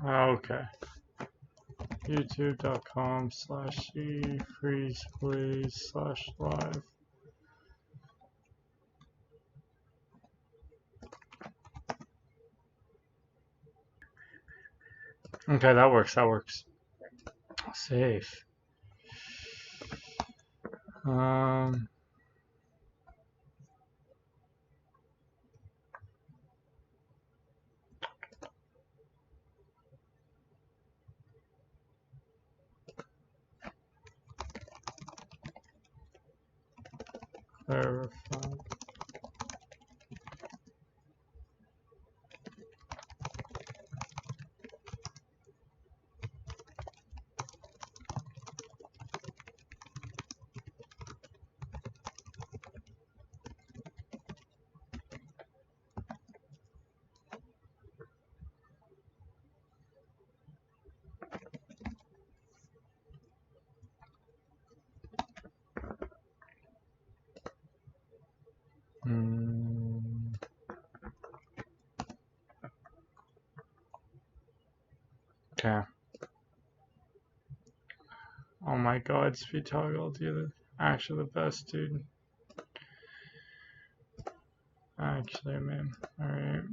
Okay. youtube.com/freezeplease/live. Okay, that works. That works. Safe. Verify. Okay. Oh my god, speed toggle, you're actually the best, dude. Actually, man. Alright.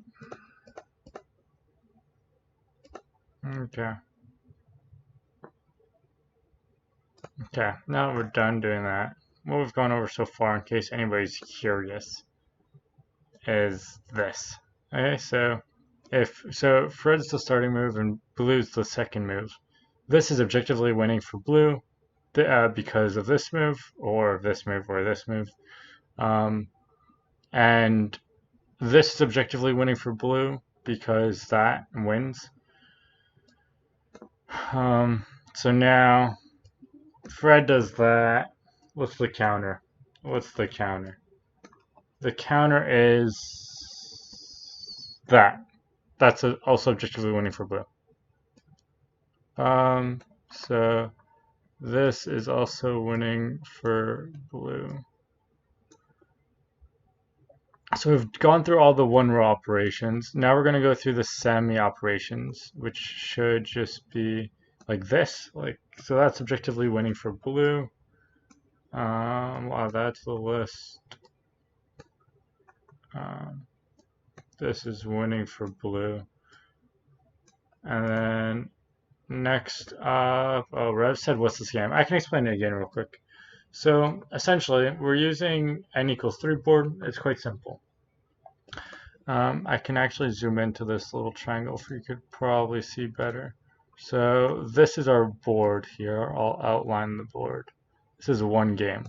Okay. Okay, now we're done doing that. What we've gone over so far, in case anybody's curious, is this. Okay, so if red's the starting move and blue's the second move, this is objectively winning for blue because of this move, or this move, or this move. And this is objectively winning for blue because that wins. So now, if red does that, what's the counter? What's the counter? The counter is that. That's also objectively winning for blue. So this is also winning for blue. So we've gone through all the one row operations. Now we're going to go through the semi operations, which should just be like this. So that's objectively winning for blue. Wow, that's the list. This is winning for blue. And then next up, oh, Rev said, what's the scam? I can explain it again real quick. So essentially, we're using n=3 board. It's quite simple. I can actually zoom into this little triangle so you could probably see better. So this is our board here. I'll outline the board. This is one game,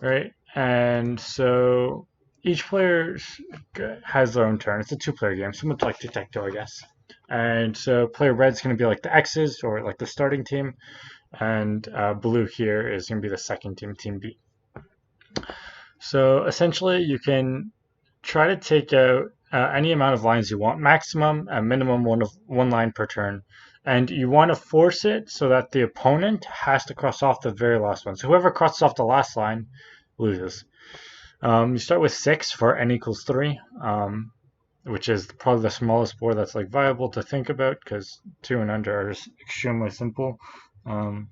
right? And so each player has their own turn. It's a two-player game, similar to like tic-tac-toe, I guess. And so player red's going to be like the X's, or like the starting team, and blue here is going to be the second team, team B. So essentially, you can try to take out any amount of lines you want, maximum and minimum one line per turn. And you want to force it so that the opponent has to cross off the very last one. So whoever crosses off the last line loses. You start with 6 for n=3, which is probably the smallest board that's like viable to think about, because 2 and under are just extremely simple. In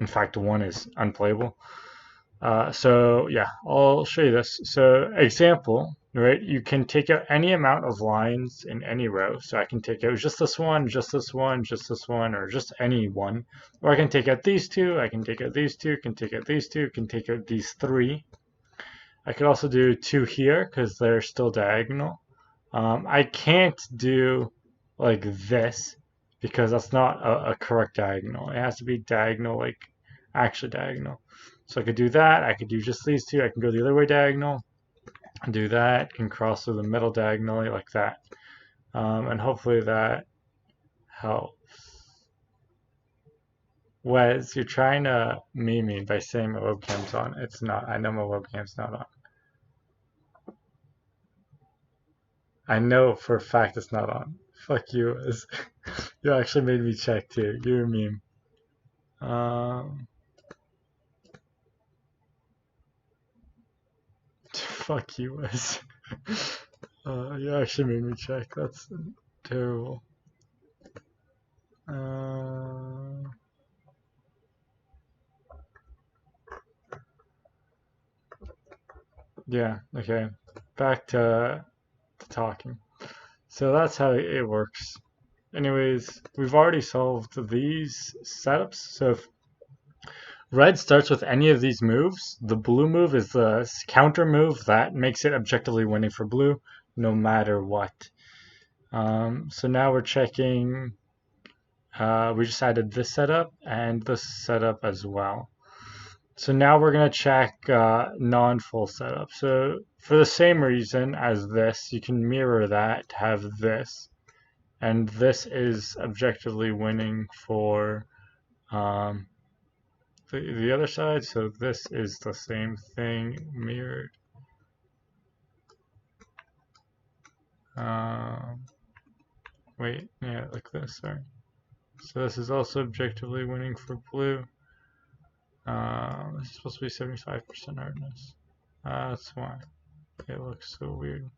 fact, 1 is unplayable. So yeah, I'll show you this. So example, right? You can take out any amount of lines in any row. So I can take out just this one, just this one, just this one, or just any one. Or I can take out these two, I can take out these two, can take out these two, can take out these 3. I could also do 2 here because they're still diagonal. I can't do like this because that's not a correct diagonal. It has to be diagonal, like actually diagonal. So I could do that. I could do just these two. I can go the other way diagonal and do that. Can cross through the middle diagonally like that. And hopefully that helps. Wes, you're trying to meme me by saying my webcam's on. It's not. I know my webcam's not on. I know for a fact it's not on. Fuck you, Wes. You actually made me check too. You're a meme. Fuck you, Wes. You actually made me check. That's terrible. Yeah, okay. Back to talking. So that's how it works. Anyways, we've already solved these setups. So if red starts with any of these moves, the blue move is the counter move that makes it objectively winning for blue, no matter what. So now we're checking. We just added this setup and this setup as well. So now we're going to check non-full setup. So for the same reason as this, you can mirror that to have this. And this is objectively winning for um, the other side. So this is the same thing mirrored. Um, Wait, yeah, like this, sorry. So this is also objectively winning for blue. This is supposed to be 75% hardness. That's why it looks so weird.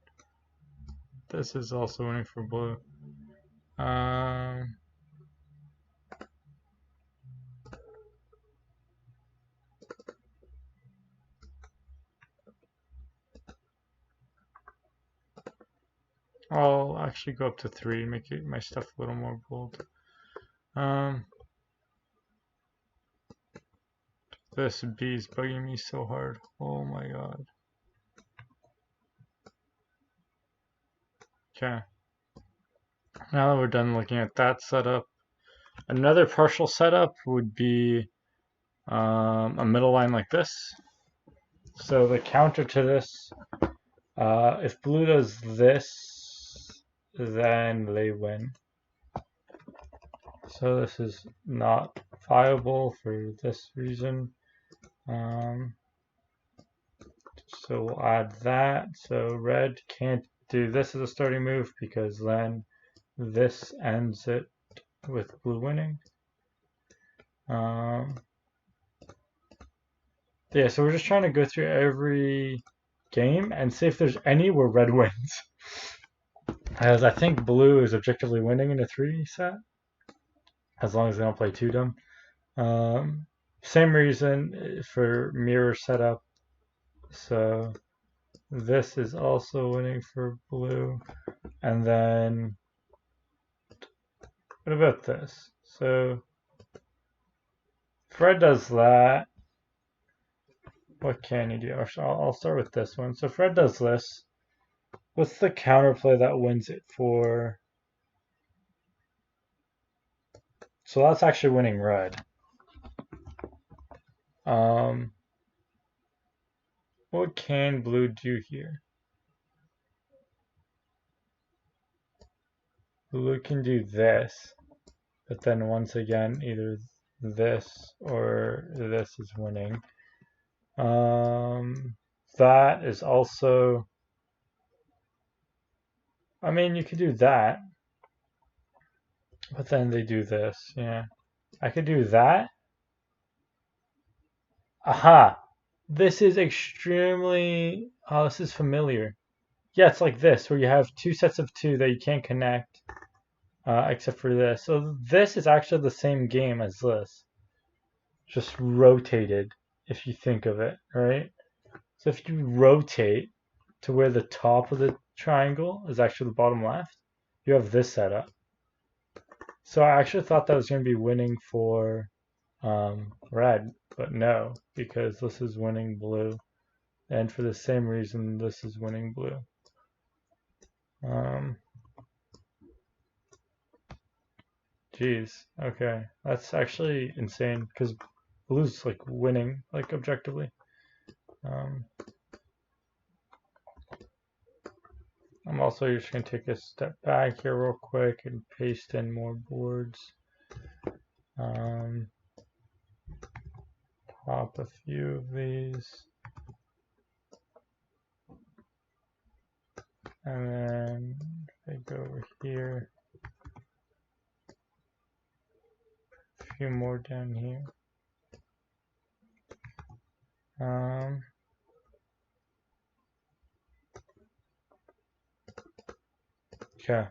This is also winning for blue. I'll actually go up to 3, make my stuff a little more bold. This B is bugging me so hard. Oh my god. Okay. Now that we're done looking at that setup, another partial setup would be a middle line like this. So the counter to this, if blue does this, then they win. So this is not viable for this reason. So we'll add that. So red can't do this as a starting move because then this ends it with blue winning. Yeah, so we're just trying to go through every game and see if there's any where red wins. As I think blue is objectively winning in a 3 set, as long as they don't play too dumb. Same reason for mirror setup. So this is also winning for blue. And then what about this? So if red does that, what can you do? I'll start with this one. So if red does this, what's the counterplay that wins it for? So that's actually winning red. What can blue do here? Blue can do this, but then once again, either this or this is winning. That is also, I mean, you could do that, but then they do this, yeah. I could do that. Aha! This is extremely, oh, this is familiar. Yeah, it's like this, where you have 2 sets of 2 that you can't connect, except for this. So this is actually the same game as this, just rotated, if you think of it, right? So if you rotate to where the top of the triangle is actually the bottom left, you have this setup. So I actually thought that was going to be winning for red, but no, because this is winning blue. And for the same reason, this is winning blue. Geez, okay. That's actually insane, because blue's like winning, like objectively. I'm also just going to take a step back here real quick and paste in more boards. Pop a few of these. And then if I go over here, a few more down here. Okay.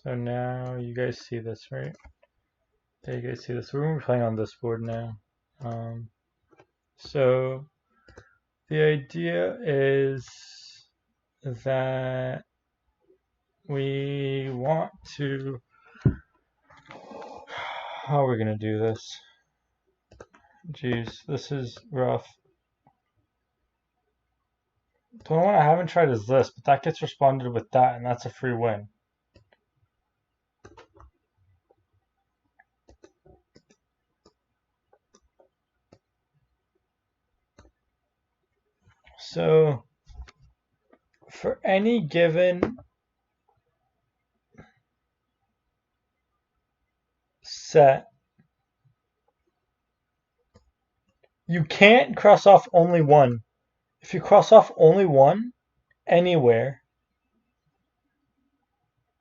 So now you guys see this, right? Yeah, you guys see this. We're playing on this board now. So the idea is that we want to. How are we gonna do this? Jeez, this is rough. The only one I haven't tried is this, but that gets responded with that, and that's a free win. So for any given set, you can't cross off only one. If you cross off only one anywhere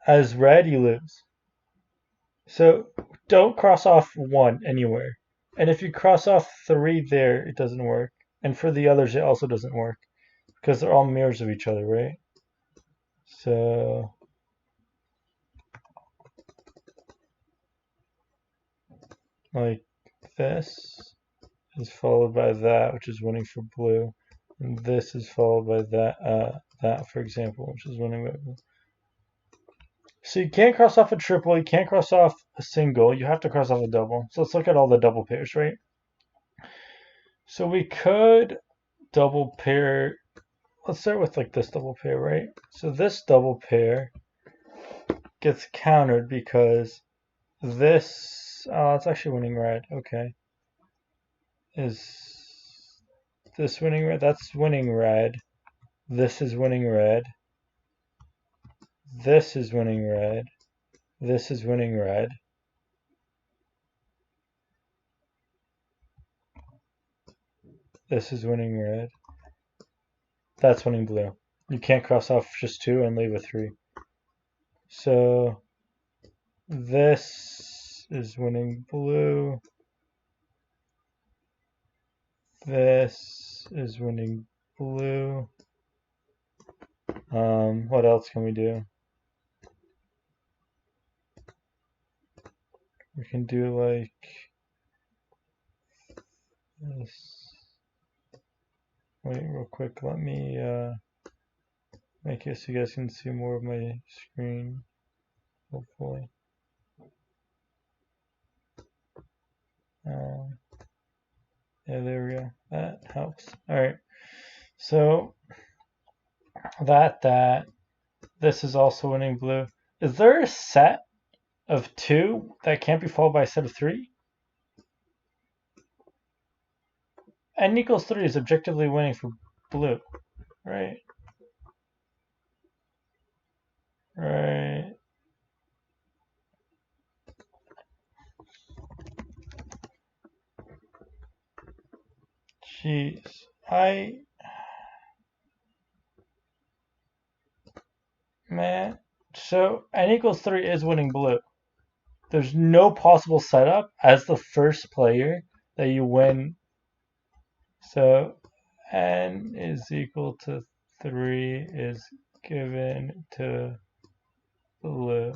as red, you lose. So don't cross off one anywhere. And if you cross off three there, it doesn't work. And for the others, it also doesn't work because they're all mirrors of each other, right? So like this is followed by that, which is winning for blue. And this is followed by that, for example, which is winning by blue. So you can't cross off a triple, you can't cross off a single, you have to cross off a double. So let's look at all the double pairs, right? So we could double pair, let's start with like this double pair, right? So this double pair gets countered because this, oh, it's actually winning red, okay. Is this winning red? That's winning red. This is winning red. This is winning red. This is winning red. This is winning red. That's winning blue. You can't cross off just two and leave a three. So this is winning blue. This is winning blue. What else can we do? We can do like this. Wait, real quick. Let me make it so you guys can see more of my screen. Hopefully. Yeah, there we go. That helps. All right. So this is also winning blue. Is there a set of two that can't be followed by a set of three? N equals 3 is objectively winning for blue, right? Right. Jeez. Man. So N equals 3 is winning blue. There's no possible setup as the first player that you win. So N is equal to 3 is given to blue.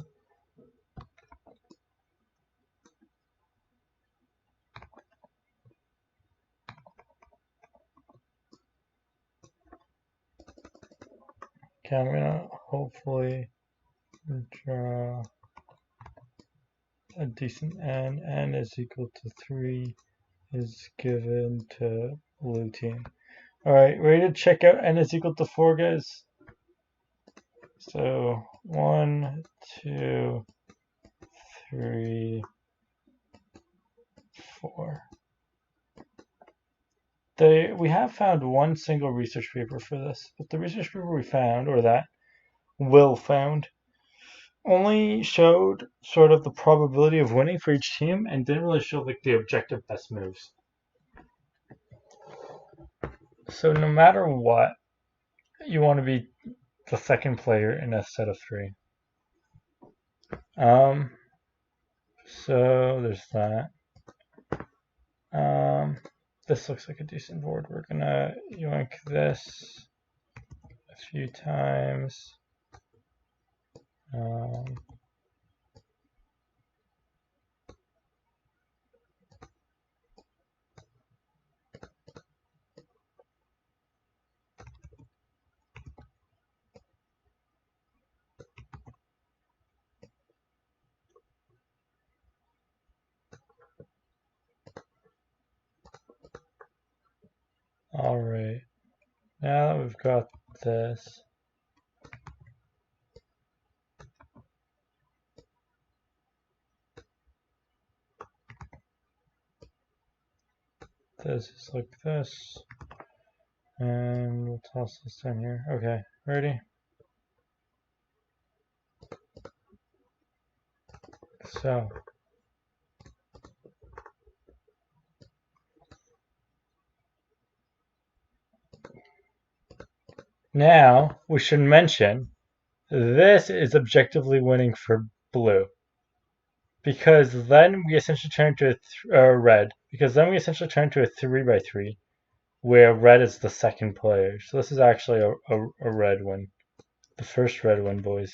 Okay, I'm gonna hopefully draw a decent N. N is equal to 3 is given to blue team. Alright, ready to check out N is equal to 4, guys? So 1, 2, 3, 4. We have found one single research paper for this, but the research paper we found, or that Will found, only showed sort of the probability of winning for each team and didn't really show like the objective best moves. So no matter what, you want to be the second player in a set of 3. So there's that. This looks like a decent board. We're gonna yoink this a few times. All right, now that we've got this, this is like this, and we'll toss this down here. Okay, ready? So now we should mention this is objectively winning for blue, because then we essentially turn to red, because then we essentially turn to a 3x3, where red is the second player. So this is actually a red win, the first red win, boys.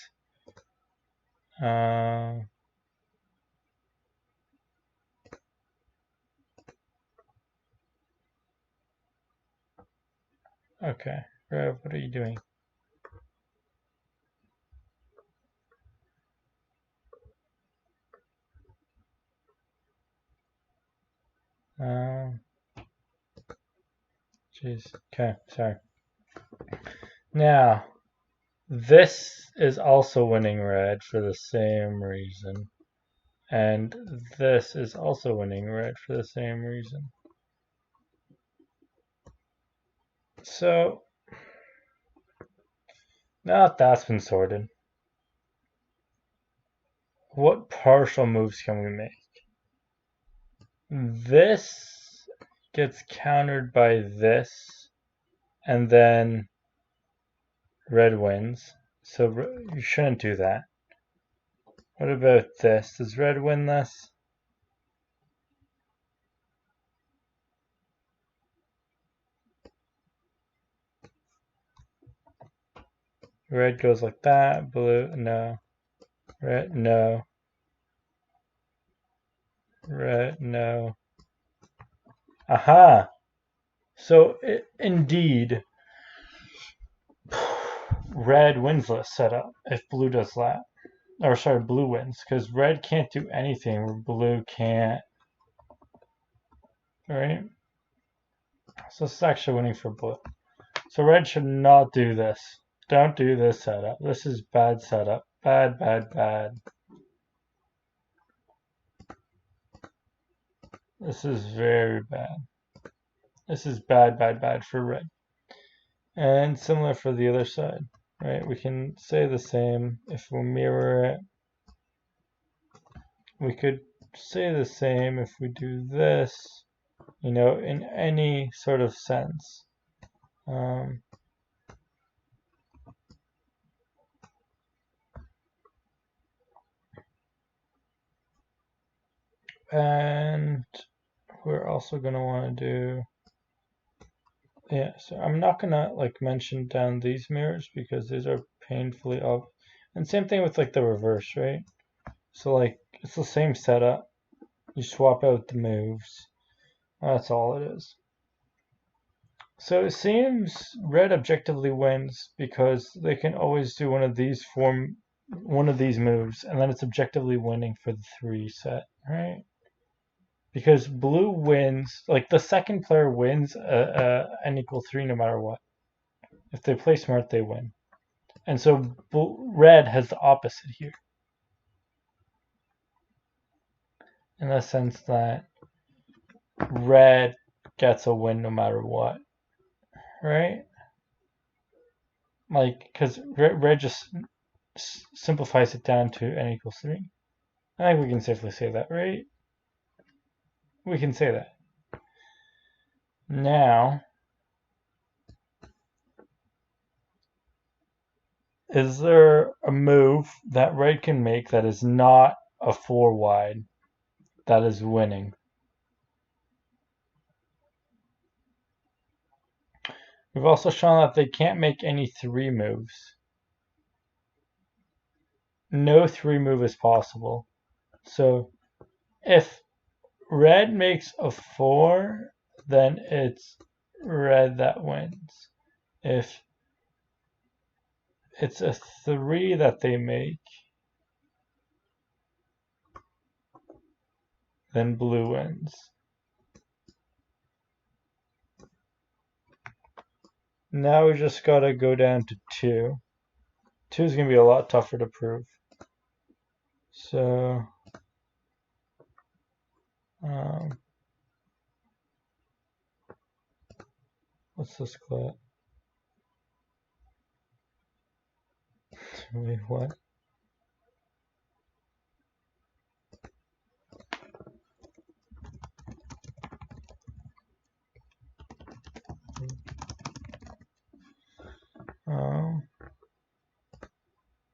Okay, Rev, what are you doing? Jeez. Okay, sorry. Now, this is also winning red for the same reason. And this is also winning red for the same reason. So, now that that's been sorted, what partial moves can we make? This gets countered by this, and then red wins. So you shouldn't do that. What about this? Does red win this? Red goes like that. Blue, no. Red, no. Red, no. Aha! So, indeed, red wins this setup if blue does that. Or, sorry, blue wins, because red can't do anything where blue can't. Right? So, this is actually winning for blue. So, red should not do this. Don't do this setup. This is bad setup. Bad, bad, bad. This is very bad. This is bad, bad, bad for red. And similar for the other side, right? We can say the same if we mirror it. We could say the same if we do this, in any sort of sense. And we're also going to want to do, yeah, so I'm not going to like mention down these mirrors because these are painfully obvious. And same thing with like the reverse, right? So like it's the same setup. You swap out the moves. That's all it is. So it seems red objectively wins because they can always do one of these moves, and then it's objectively winning for the 3 set, right? Because blue wins, like the second player wins n equals 3 no matter what. If they play smart, they win. And so red has the opposite here. In the sense that red gets a win no matter what, right? Like, because red just simplifies it down to n equals 3. I think we can safely say that, right? We can say that. Now, is there a move that red can make that is not a 4 wide that is winning? We've also shown that they can't make any 3 moves. No 3 move is possible. So if red makes a 4, then it's red that wins. If it's a 3 that they make, then blue wins. Now we just gotta go down to 2. 2 is gonna be a lot tougher to prove. So, what's this called? Wait, what?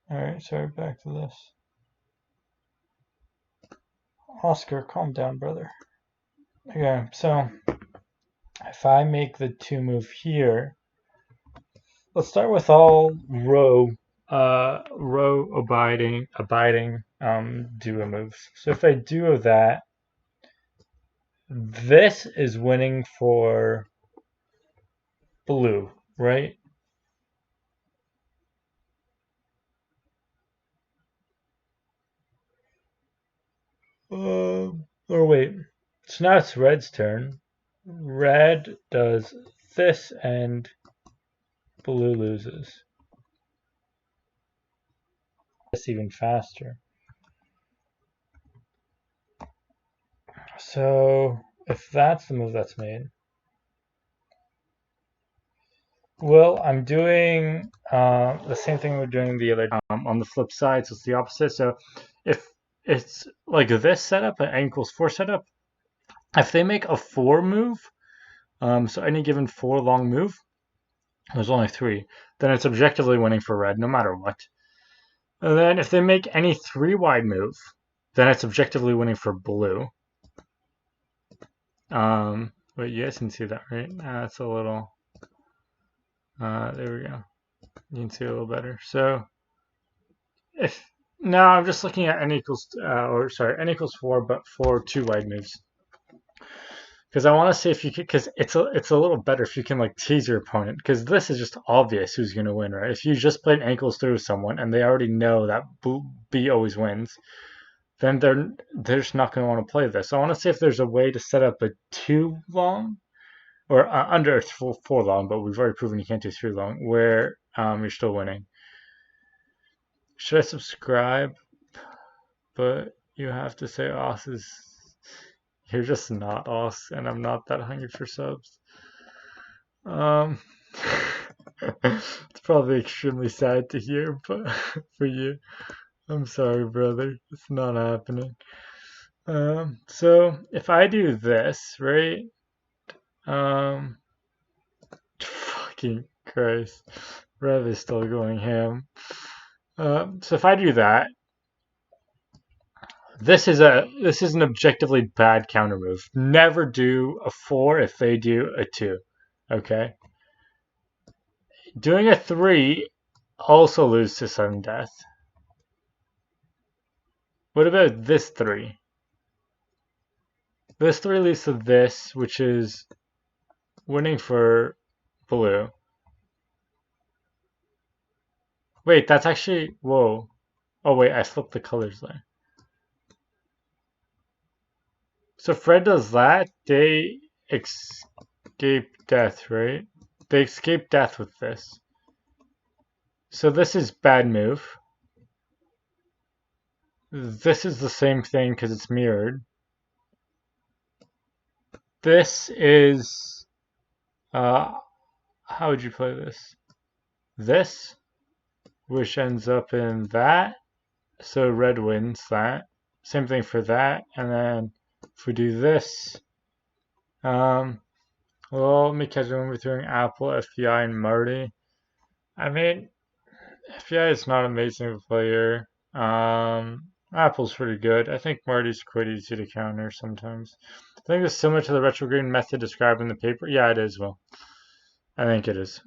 Alright, sorry, back to this. Oscar, calm down, brother. Okay, so if I make the 2 move here, let's start with all row abiding duo moves. So if I duo that, this is winning for blue, right? Or wait. So now it's red's turn. Red does this and blue loses. It's even faster. So if that's the move that's made, well, I'm doing the same thing we're doing the other on the flip side, so it's the opposite. So if it's like this setup, an n equals 4 setup, if they make a 4 move, so any given 4 long move, there's only 3, then it's objectively winning for red no matter what. And then if they make any 3 wide move, then it's objectively winning for blue. But you guys can see that, right? That's a little, there we go. You can see a little better. So if now I'm just looking at n equals, n equals 4, but for 2 wide moves. Because I want to see if you can, because it's a little better if you can like tease your opponent. Because this is just obvious who's going to win, right? If you just played ankles through someone and they already know that B always wins, then they're just not going to want to play this. So I want to see if there's a way to set up a 2 long or under 4 long, but we've already proven you can't do 3 long, where you're still winning. Should I subscribe? But you have to say Os is... You're just not Os, and I'm not that hungry for subs. It's probably extremely sad to hear, but for you, I'm sorry, brother. It's not happening. So if I do this, right? Fucking Christ, Rev is still going ham. So if I do that, this is an objectively bad counter move. Never do a 4 if they do a 2. Okay. Doing a 3 also loses to sudden death. What about this 3? This 3 leads to this, which is winning for blue. Wait, that's actually... Whoa. Oh, wait, I flipped the colors there. So Fred does that, they escape death, right? They escape death with this. So this is bad move. This is the same thing because it's mirrored. This is... how would you play this? This, which ends up in that. So red wins that. Same thing for that. And then if we do this, well, let me catch them throwing Apple, FBI, and Marty. I mean, FBI is not an amazing player. Apple's pretty good. I think Marty's quite easy to counter sometimes. I think it's similar to the retrograde method described in the paper. Yeah, it is. Well, I think it is.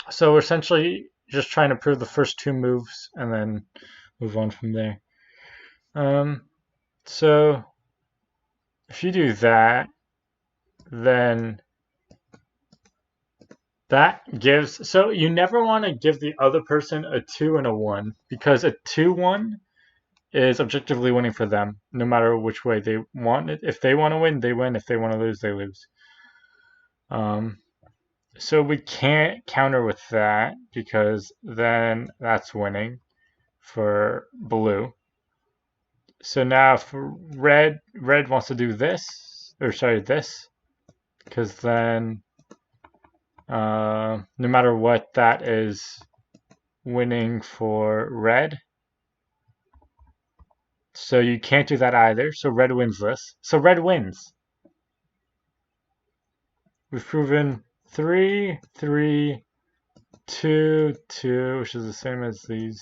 So we're essentially just trying to prove the first 2 moves and then move on from there. So if you do that, then that gives... So you never want to give the other person a 2 and a 1, because a 2-1 is objectively winning for them, no matter which way they want it. If they want to win, they win. If they want to lose, they lose. So we can't counter with that because then that's winning for blue. So now if red wants to do this, or sorry, this, because then no matter what, that is winning for red. So you can't do that either. So red wins this. So red wins. We've proven 3, 3, 2, 2, which is the same as these.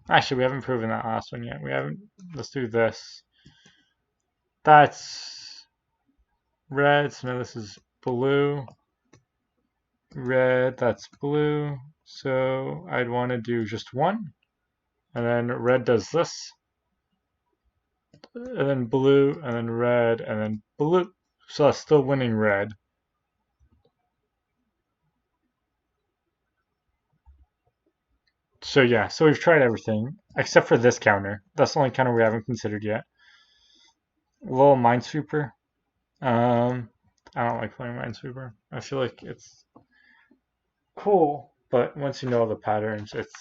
Actually, we haven't proven that last one yet. We haven't. Let's do this. That's red. So now this is blue. Red, that's blue. So I'd want to do just one. And then red does this. And then blue, and then red, and then blue. So that's still winning red. So yeah, so we've tried everything except for this counter. That's the only counter we haven't considered yet. A little Minesweeper. I don't like playing Minesweeper. I feel like it's cool, but once you know all the patterns, it's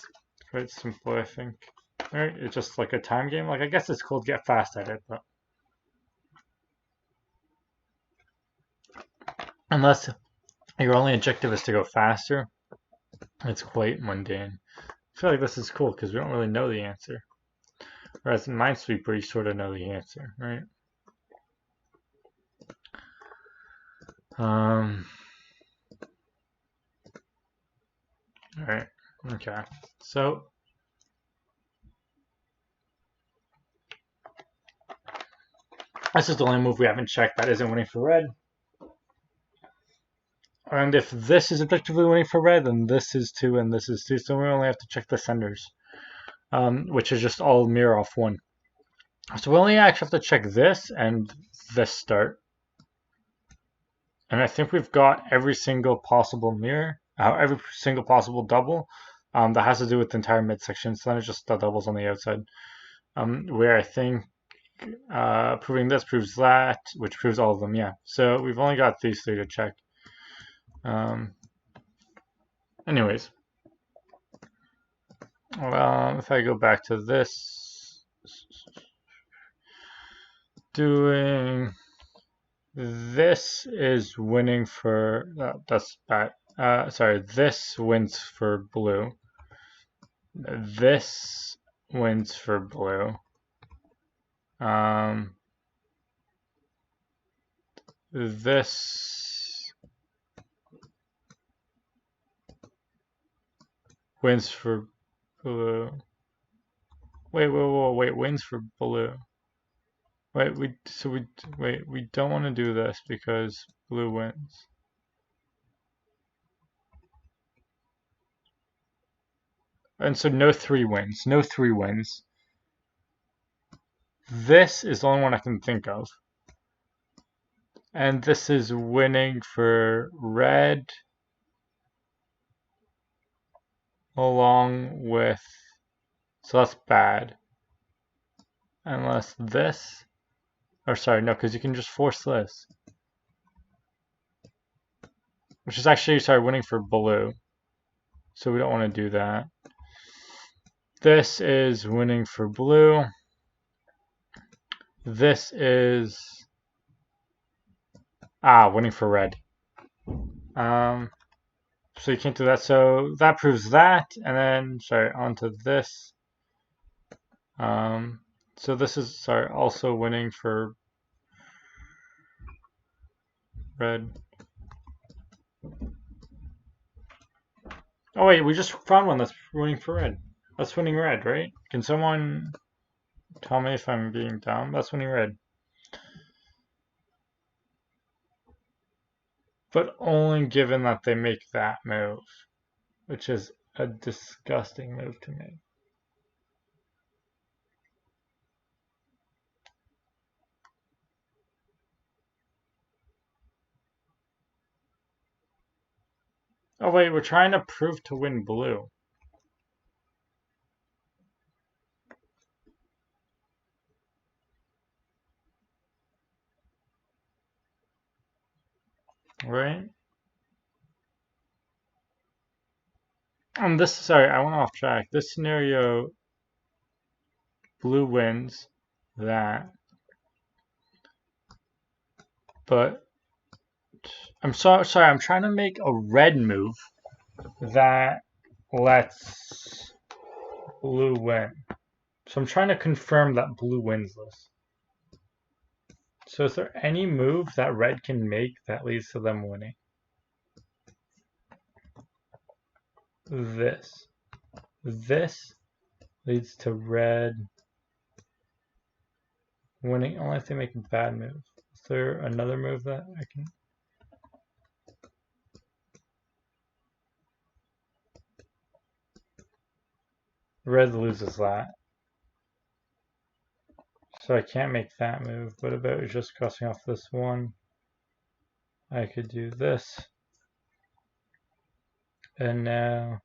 quite simple, I think. Right? It's just like a time game. Like I guess it's cool to get fast at it, but unless your only objective is to go faster, it's quite mundane. I feel like this is cool because we don't really know the answer. Whereas in Minesweeper, you sort of know the answer, right? All right, okay. So this is the only move we haven't checked that isn't winning for red. And if this is effectively winning for red, then this is 2 and this is 2. So we only have to check the senders, which is just all mirror off 1. So we only actually have to check this and this start. And I think we've got every single possible mirror, every single possible double that has to do with the entire midsection. So then it's just the doubles on the outside. Where I think proving this proves that, which proves all of them, yeah. So we've only got these 3 to check. Anyways, if I go back to this, doing this is winning for, that's bad. Sorry, this wins for blue. This wins for blue. This wins for blue. Wait, wins for blue. Wait, we don't want to do this because blue wins. And so no 3 wins. No 3 wins. This is the only one I can think of. And this is winning for red along with, so that's bad. Unless this, or sorry, no, because you can just force this. Which is actually, sorry, winning for blue. So we don't want to do that. This is winning for blue. This is winning for red. So you can't do that. So that proves that, and then sorry, onto this. So this is sorry also winning for red. Oh wait, we just found one that's winning for red. That's winning red, right? Can someone tell me if I'm being dumb? That's winning red. But only given that they make that move, which is a disgusting move to me. Oh wait, we're trying to prove to win blue. right? And this, sorry, I went off track. This scenario, blue wins that, but sorry, I'm trying to make a red move that lets blue win. So I'm trying to confirm that blue wins this. So is there any move that red can make that leads to them winning? This. This leads to red winning only if they make a bad move. Is there another move that I can... Red loses that. So I can't make that move. What about just crossing off this one? I could do this. And now...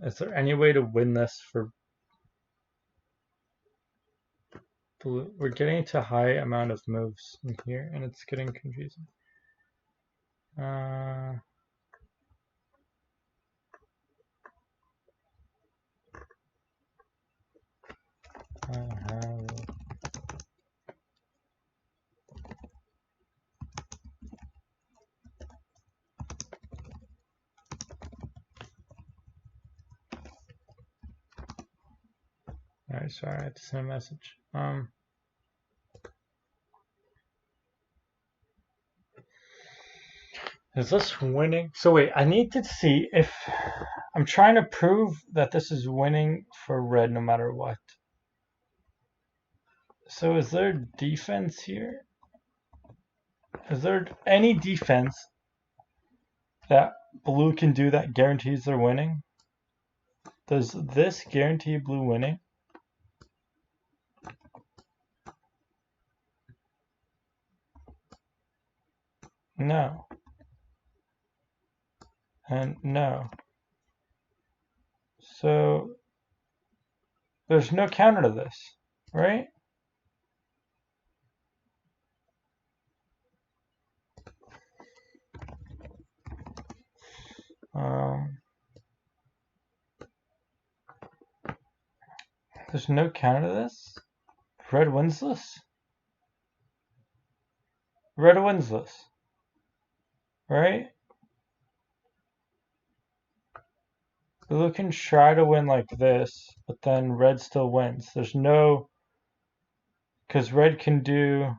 is there any way to win this for blue? We're getting to a high amount of moves in here, and it's getting confusing. Alright, sorry, I had to send a message. Is this winning? So wait, I need to see if I'm trying to prove that this is winning for red no matter what. So is there defense here? Is there any defense that blue can do that guarantees they're winning? Does this guarantee blue winning? No. And no. So there's no counter to this, right? There's no counter to this? Red wins this? Red wins this. Right? Blue can try to win like this, but then red still wins. There's no... Because red can do...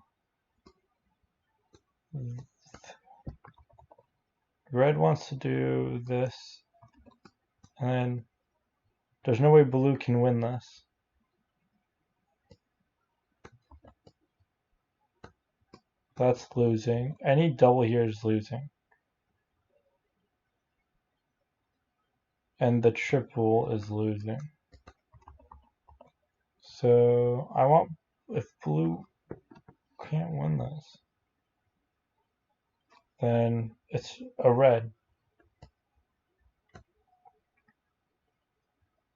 Red wants to do this, and then there's no way blue can win this. That's losing. Any double here is losing. And the triple is losing. So I want, if blue can't win this, then it's a red.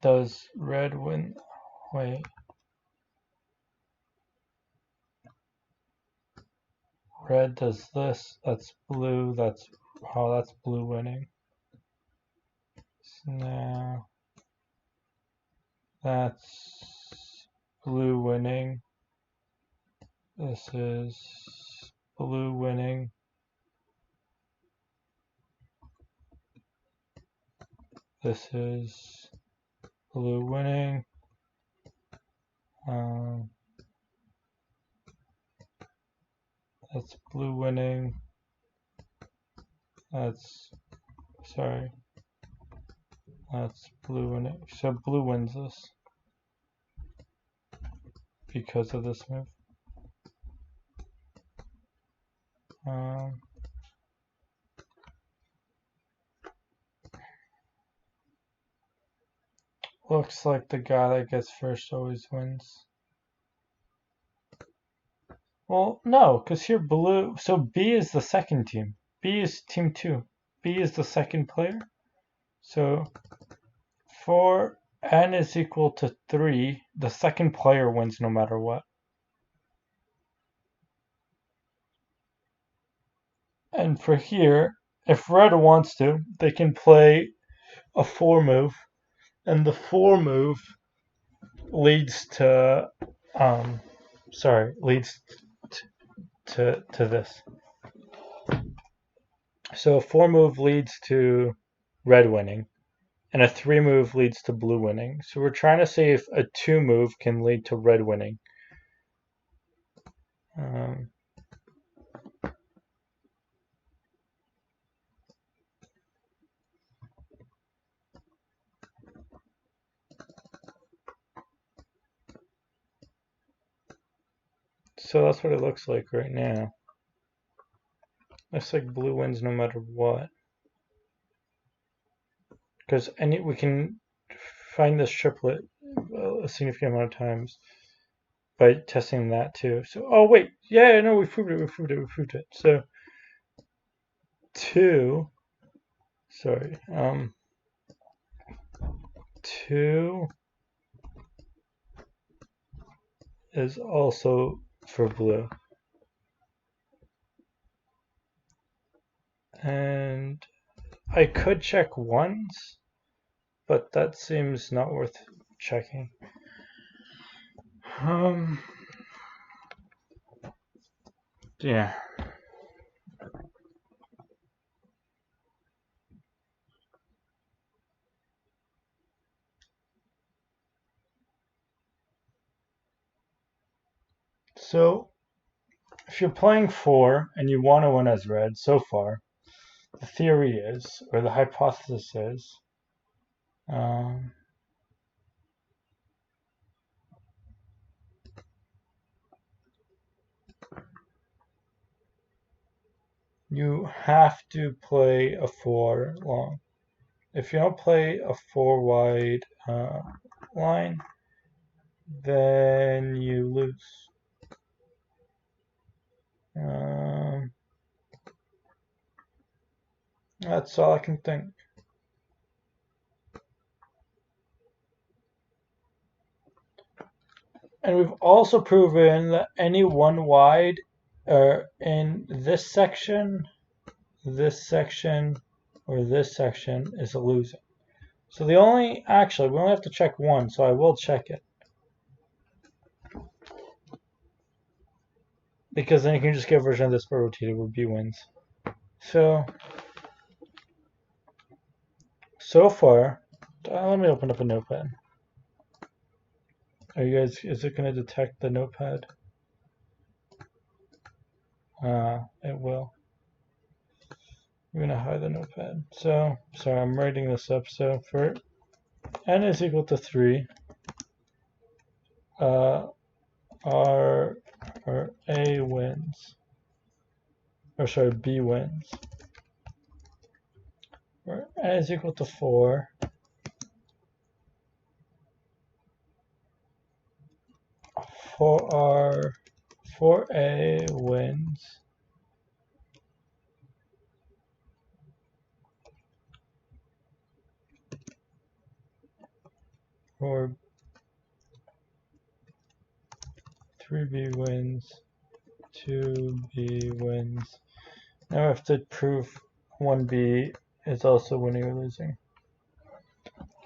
Does red win? Wait. Red does this, that's blue, that's blue winning. So now that's blue winning. This is blue winning. This is blue winning. That's blue winning. That's blue winning. So blue wins this because of this move. Looks like the guy that gets first always wins. Well, no, because here blue, so B is the second team. B is team 2. B is the second player. So for n is equal to 3, the second player wins no matter what. And for here, if red wants to, they can play a 4 move, and the 4 move leads to, leads to this. So a 4 move leads to red winning, and a 3 move leads to blue winning. So we're trying to see if a 2 move can lead to red winning. So that's what it looks like right now. Looks like blue wins no matter what. Because we can find this triplet a significant amount of times by testing that too. So, oh wait, yeah, no, we proved it. So, 2, 2 is also for blue. And I could check once, but that seems not worth checking. Yeah. So, if you're playing 4 and you want to win as red, so far, the theory is, or the hypothesis is, you have to play a 4 long. If you don't play a 4 wide line, then you lose. That's all I can think. And we've also proven that any 1 wide in this section, or this section is a losing. So we only have to check 1, so I will check it. Because then you can just get a version of this for rotated where B wins. So far, let me open up a notepad. Are you guys, is it going to detect the notepad? It will. I'm going to hide the notepad. So, sorry, I'm writing this up. So for n is equal to 3, or A wins. Or sorry, B wins. Where n is equal to 4, for 4A wins. Or 3B wins, 2B wins. Now I have to prove 1B is also winning or losing.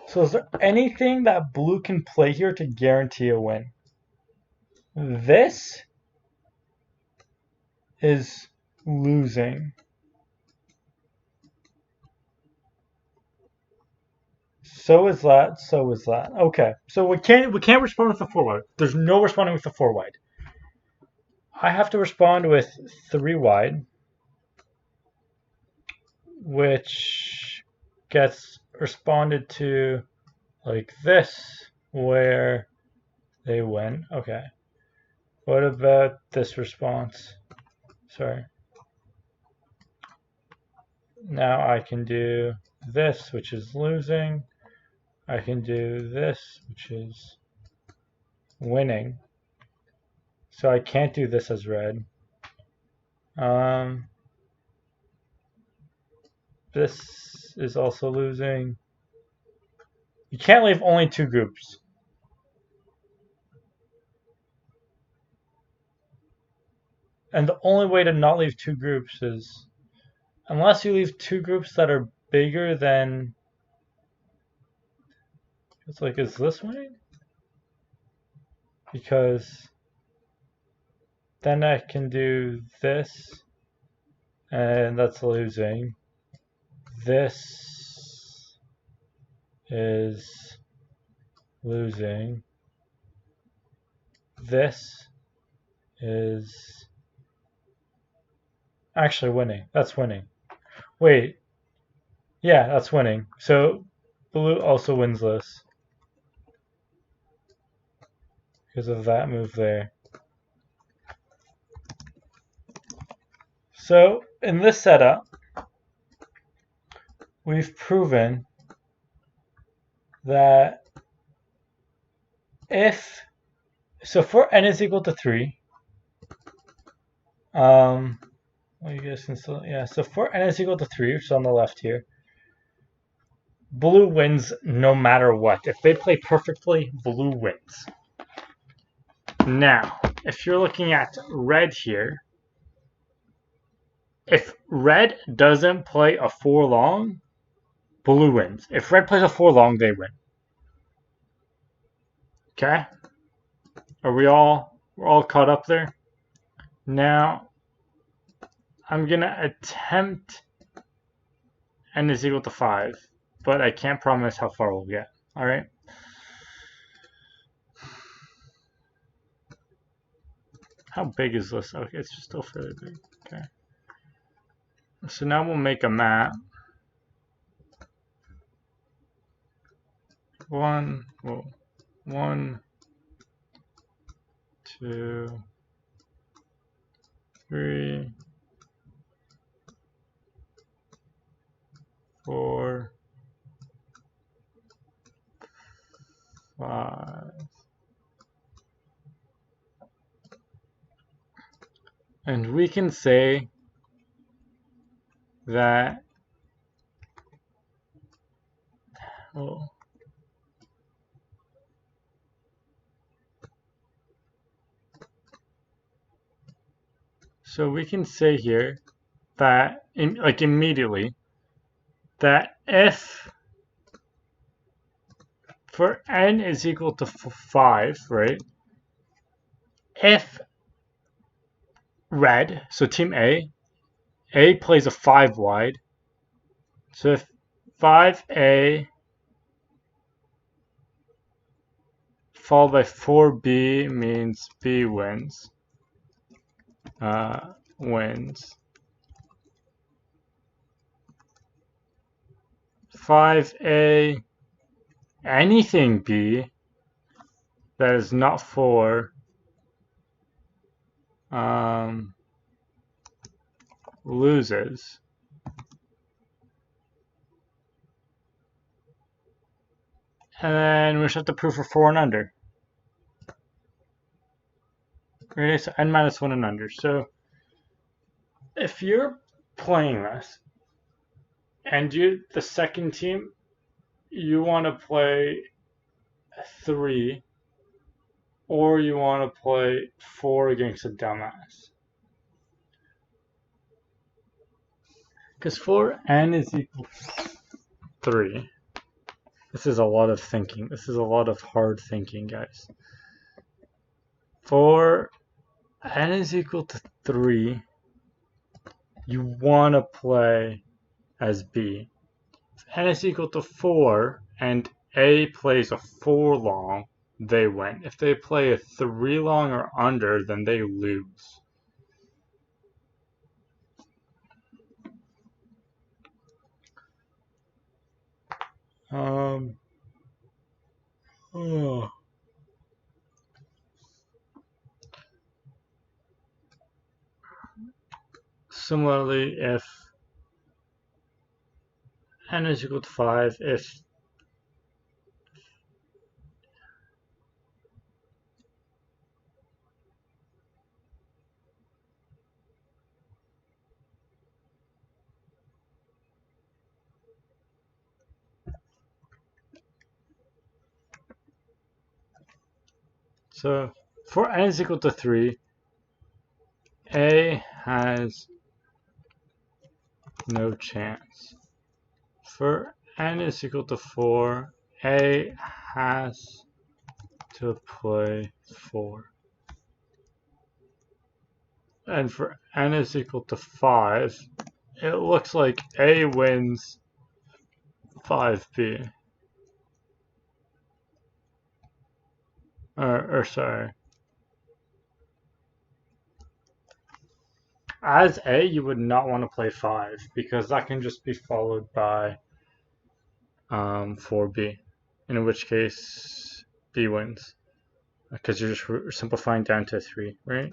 So is there anything that blue can play here to guarantee a win? This is losing. So is that, so is that. Okay, so we can't respond with the 4 wide. There's no responding with the 4 wide. I have to respond with 3 wide, which gets responded to like this, where they win. Okay. What about this response? Sorry. Now I can do this, which is losing. I can do this, which is winning. So I can't do this as red. This is also losing. You can't leave only 2 groups. And the only way to not leave 2 groups is unless you leave two groups that are bigger than, it's like, is this winning? Because then I can do this, and that's losing. This is losing. This is actually winning. That's winning. Wait. Yeah, that's winning. So blue also wins this because of that move there. So in this setup, we've proven that if, so for n is equal to 3, well, you guys can still, yeah, so for n is equal to 3, which is on the left here, blue wins no matter what. If they play perfectly, blue wins. Now, if you're looking at red here, if red doesn't play a 4 long, blue wins. If red plays a 4 long, they win. Okay? We're all caught up there? Now, I'm gonna attempt n is equal to 5, but I can't promise how far we'll get. Alright? How big is this? Okay, it's still fairly big. Okay. So now we'll make a map. One, 2, 3, 4, 5. And we can say that, well, so we can say here that, like immediately, that if for n is equal to 5, right? If red, so team A plays a 5 wide. So if 5A followed by 4B means B wins. Wins. 5A, anything B that is not 4, loses. And then we just have to prove for 4 and under. Right, so n minus 1 and under. So if you're playing this and you, the second team, you want to play 3 or you want to play 4 against a dumbass. Because for n is equal to 3, this is a lot of thinking. This is a lot of hard thinking, guys. For n is equal to 3, you want to play as B. If n is equal to 4 and A plays a 4 long, they win. If they play a 3 long or under, then they lose. Similarly, if n is equal to 5, if so for n is equal to 3, A has no chance. For n is equal to 4, A has to play 4. And for n is equal to 5, it looks like A wins 5B. Or sorry. As A, you would not want to play 5 because that can just be followed by 4B, in which case B wins because you're just simplifying down to 3, right?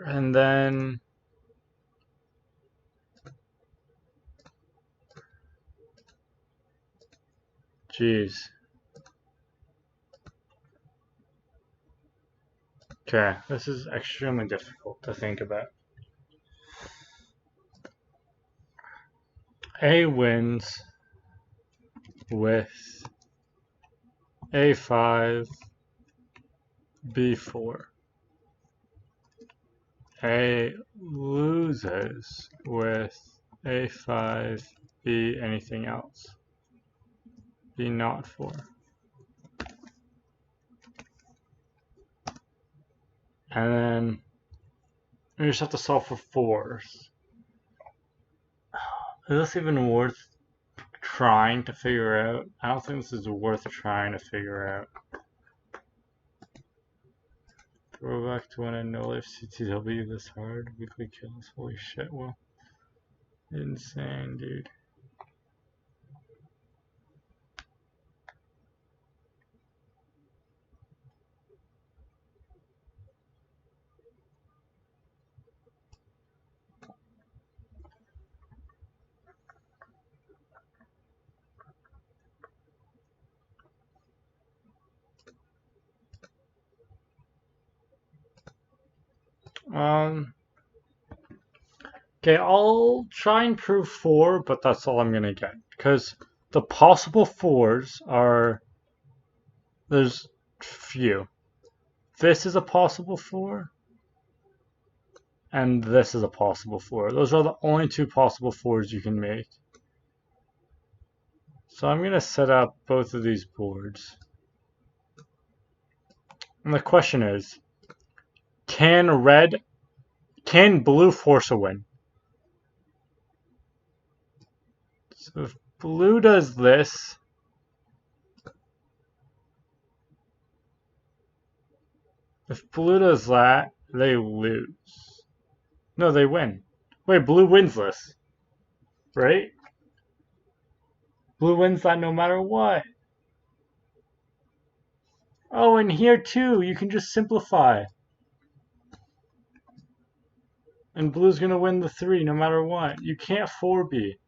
And then geez. Okay, this is extremely difficult to think about. A wins with A5, B4. A loses with A5, B anything else. B not 4. And then we just have to solve for 4s. Is this even worth trying to figure out? I don't think this is worth trying to figure out. Throw back to when I know if CTW this hard. Weekly kills. Holy shit, well. Insane, dude. Okay, I'll try and prove 4, but that's all I'm gonna get. Because the possible 4s are... There's few. This is a possible 4. And this is a possible 4. Those are the only 2 possible 4s you can make. So I'm gonna set up both of these boards. And the question is, can blue force a win? So if blue does this, if blue does that, they lose. No, they win. Wait, blue wins this, right? Blue wins that no matter what. Oh, and here too, you can just simplify. And blue's gonna win the 3 no matter what. You can't 4B.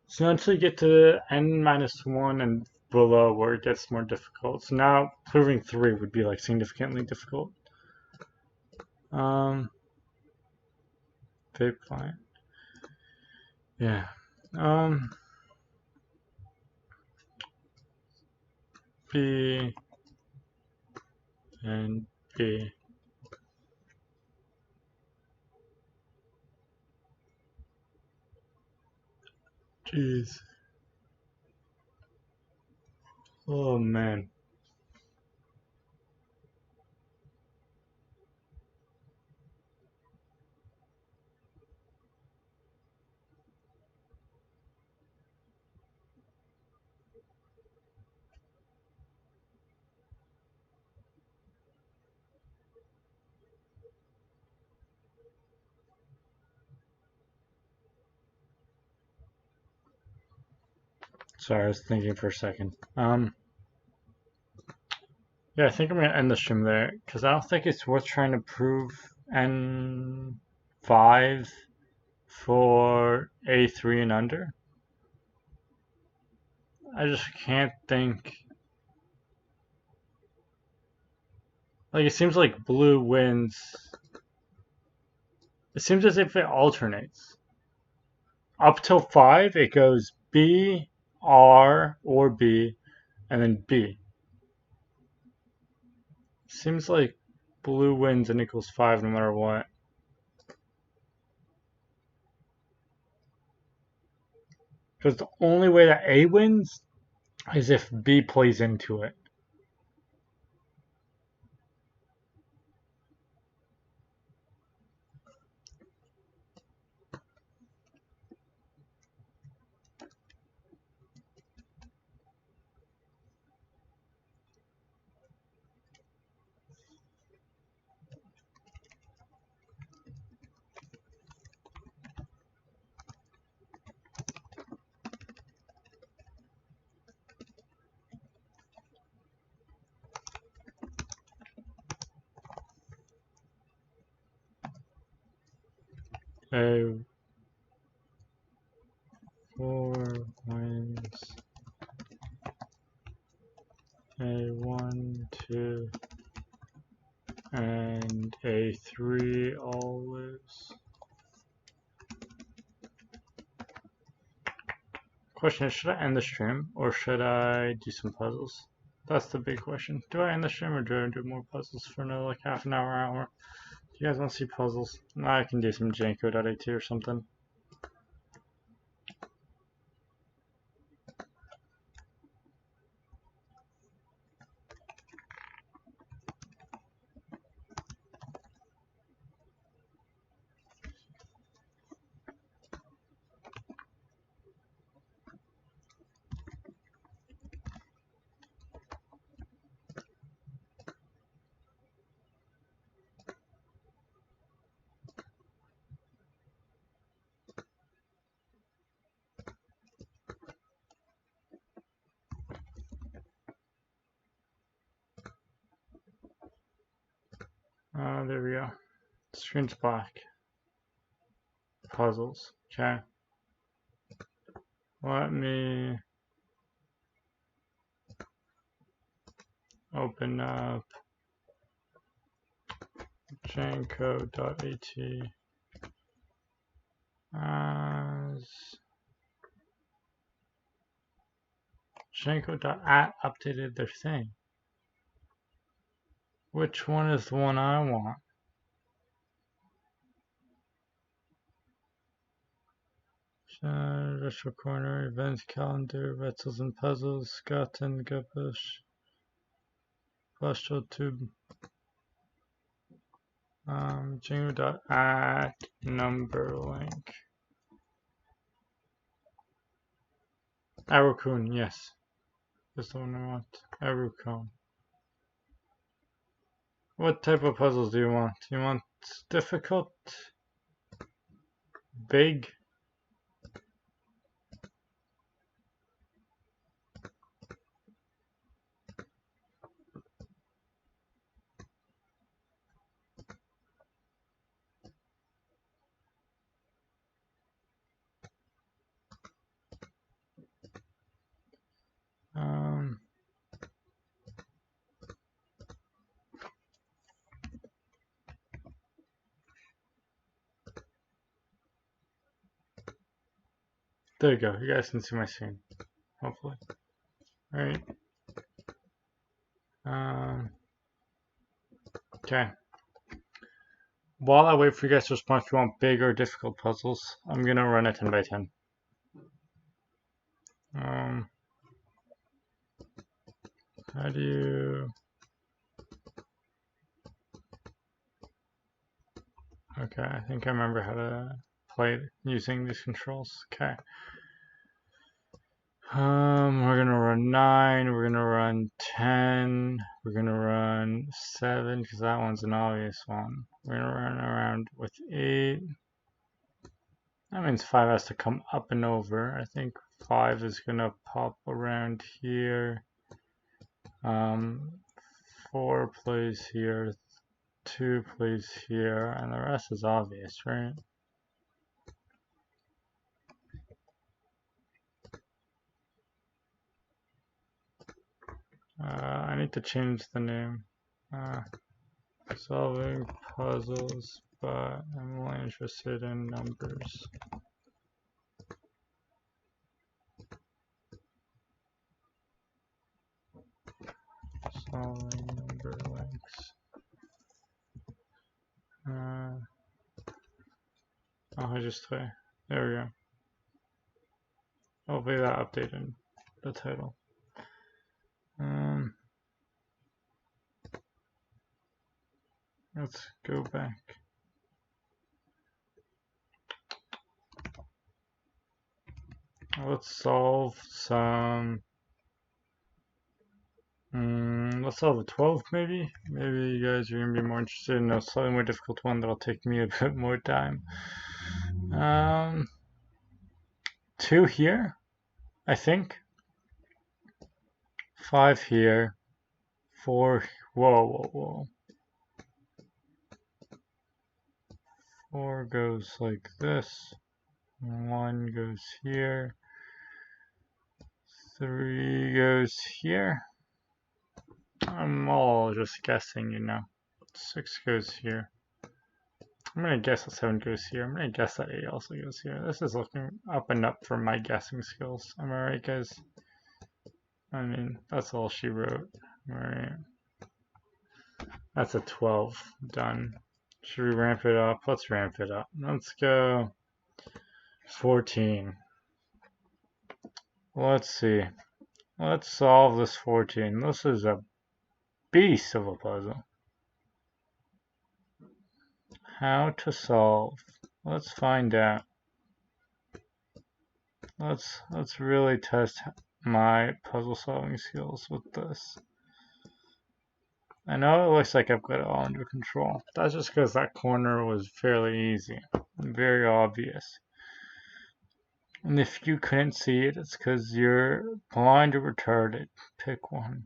So once we get to n-1 and below where it gets more difficult. So now proving 3 would be like significantly difficult. Vape client. Yeah. B and B. Jeez. Oh man. Sorry, I was thinking for a second. Yeah, I think I'm gonna end the stream there because I don't think it's worth trying to prove n5 for a3 and under. I just can't think. Like, it seems like blue wins It seems as if it alternates. Up till 5, it goes B, R, or B, and then B. Seems like blue wins and equals 5 no matter what. Because the only way that A wins is if B plays into it. A4 wins. A1, 2, and A3 all lose. Question is, should I end the stream or should I do some puzzles? That's the big question. Do I end the stream or do I do more puzzles for another like half an hour? Do you guys want to see puzzles? I can do some Janko.at or something. There we go. Screen's black. Puzzles. Okay. Let me open up Janko.at as Janko.at updated their thing. Which one is the one I want? Virtual corner, events calendar, Retzels and puzzles, Scott and Gubush, Celestial tube, Jingo.at numberlink. Arrowcoon, yes. That's the one I want. Arrowcoon. What type of puzzles do you want? You want difficult? Big? There you go. You guys can see my screen, hopefully. All right. Okay. While I wait for you guys to respond if you want big or difficult puzzles, I'm gonna run a 10 by 10. How do you... Okay, I think I remember how to play it using these controls. Okay. We're gonna run 9, we're gonna run 10, we're gonna run 7, because that one's an obvious one. We're gonna run around with 8. That means 5 has to come up and over. I think 5 is gonna pop around here. 4 plays here, 2 plays here, and the rest is obvious, right? I need to change the name. Solving puzzles but I'm only interested in numbers. Solving number links. Enregistrer. There we go. Hopefully that updated the title. Let's go back. Let's solve some. Let's solve a 12 maybe. Maybe you guys are gonna be more interested in a slightly more difficult one that'll take me a bit more time. 2 here, I think. 5 here. 4. Whoa. 4 goes like this. 1 goes here. 3 goes here. I'm all just guessing, you know. 6 goes here. I'm gonna guess that 7 goes here. I'm gonna guess that 8 also goes here. This is looking up and up for my guessing skills. Am I right, guys? I mean, that's all she wrote. Alright. That's a 12. Done. Should we ramp it up? Let's ramp it up. Let's go 14. Let's see. Let's solve this 14. This is a beast of a puzzle. How to solve. Let's find out. Let's really test my puzzle solving skills with this. I know it looks like I've got it all under control. That's just because that corner was fairly easy and very obvious. And if you couldn't see it, it's because you're blind or retarded. Pick one.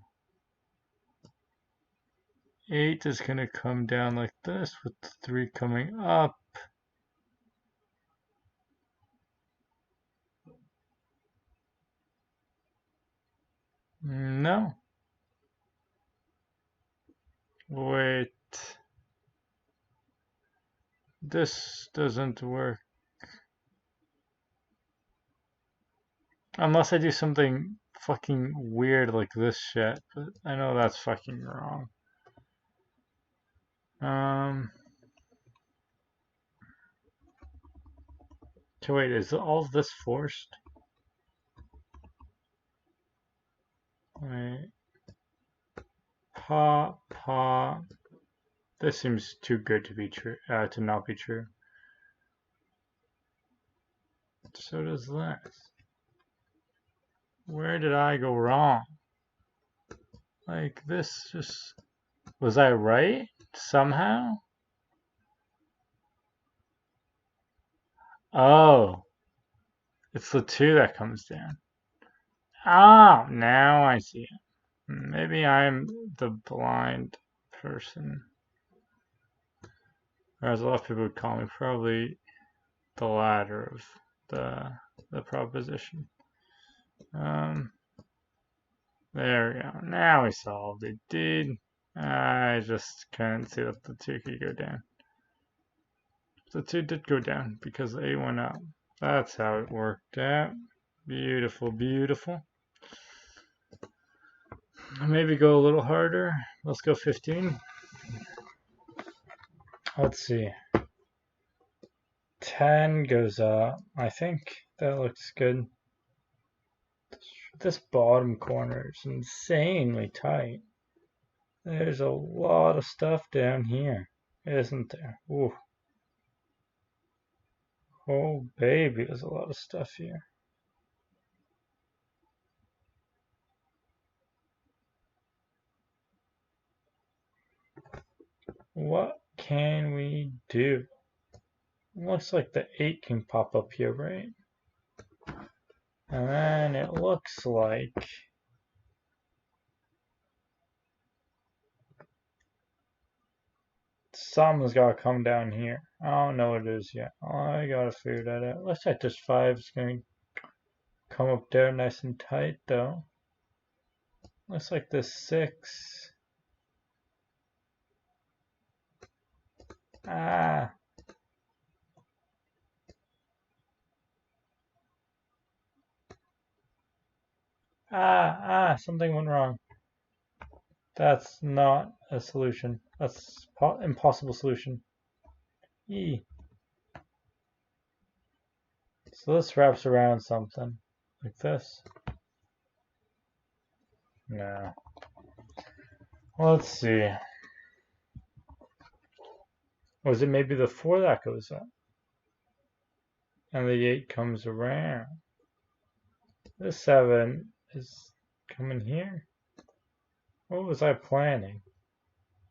8 is going to come down like this with the 3 coming up. No. Wait. This doesn't work. Unless I do something fucking weird like this shit, but I know that's fucking wrong. Okay, wait, is all of this forced? Wait. Pa. This seems too good to be true, to not be true. So does this. Where did I go wrong? Like, this just... Was I right? Somehow? Oh. It's the 2 that comes down. Ah, now I see it. Maybe I'm the blind person. Or as a lot of people would call me, probably the latter of the proposition. There we go. Now we solved it, dude. I just couldn't see that the 2 could go down. The 2 did go down because the 8 went up. That's how it worked out. Beautiful, beautiful. Maybe go a little harder. Let's go 15. Let's see. 10 goes up. I think that looks good. This bottom corner is insanely tight. There's a lot of stuff down here, isn't there? Ooh. Oh, baby, there's a lot of stuff here. What can we do? Looks like the 8 can pop up here, right? And then it looks like something's got to come down here. I don't know what it is yet. I gotta figure that out. Looks like this 5 is going to come up there nice and tight, though. Looks like this 6. Ah, Something went wrong. That's not a solution. That's impossible solution. E. So this wraps around something like this. No. Let's see. Was it maybe the 4 that goes up? And the 8 comes around. The 7 is coming here. What was I planning?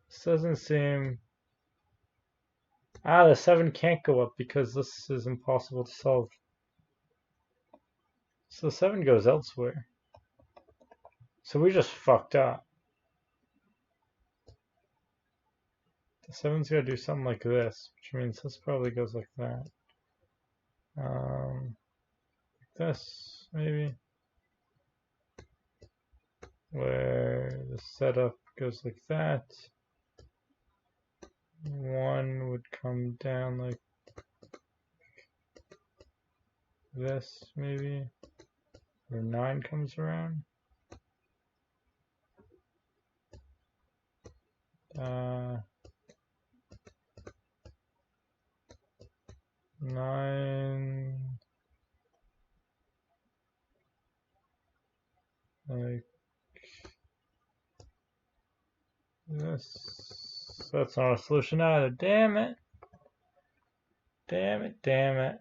This doesn't seem... the 7 can't go up because this is impossible to solve. So the 7 goes elsewhere. So we just fucked up. The 7's got to do something like this, which means this probably goes like that. This, maybe. Where the setup goes like that. 1 would come down like this, maybe. Or 9 comes around. 9, like this. That's not a solution either. Damn it. Damn it, damn it.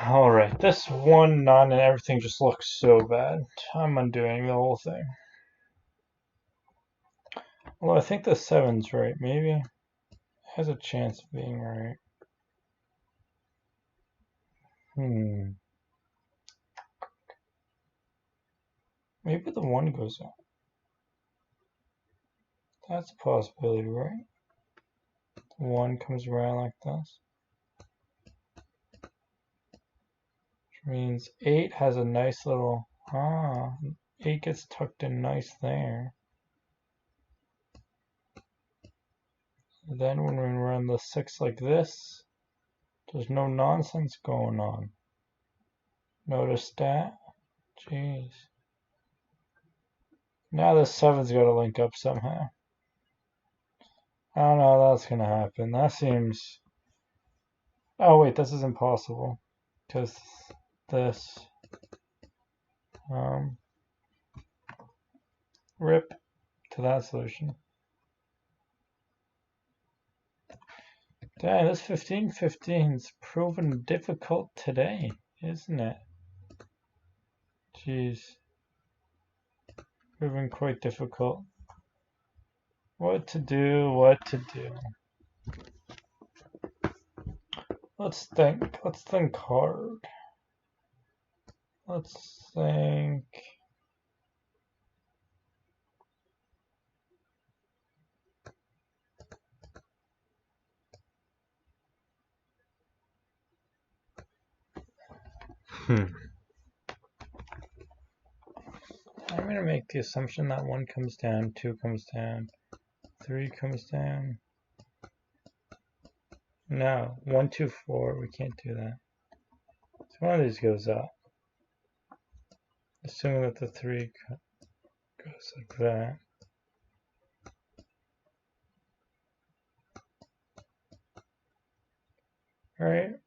Alright, this 1, 9, and everything just looks so bad. I'm undoing the whole thing. Well, I think the 7's right. Maybe it has a chance of being right. Maybe the 1 goes up. That's a possibility, right? The 1 comes around like this. Which means 8 has a nice little... 8 gets tucked in nice there. Then when we run the 6 like this, there's no nonsense going on. Notice that? Jeez. Now the 7's got to link up somehow. I don't know how that's going to happen. That seems... Oh wait, this is impossible. Because this... Rip to that solution. Dang, this 15-15's proven difficult today, isn't it? Jeez. Proven quite difficult. What to do, what to do. Let's think hard. Let's think. I'm going to make the assumption that 1 comes down, 2 comes down, 3 comes down. No, 1, 2, 4, we can't do that. So one of these goes up. Assuming that the 3 goes like that. Alright.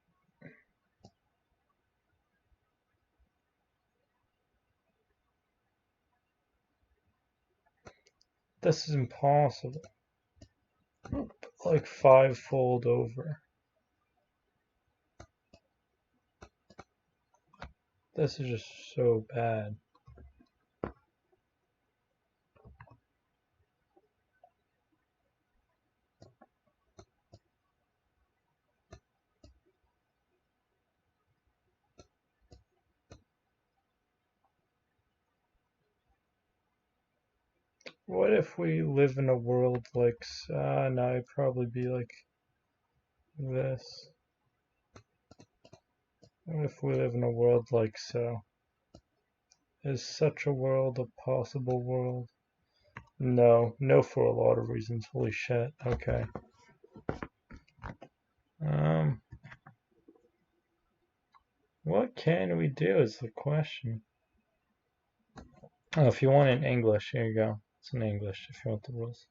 This is impossible. Like 5-fold over. This is just so bad. What if we live in a world like, no, it'd probably be like this. What if we live in a world like so? Is such a world a possible world? No, no for a lot of reasons. Holy shit, okay. What What can we do is the question. Oh, if you want in English, here you go. It's in English if you want the rules.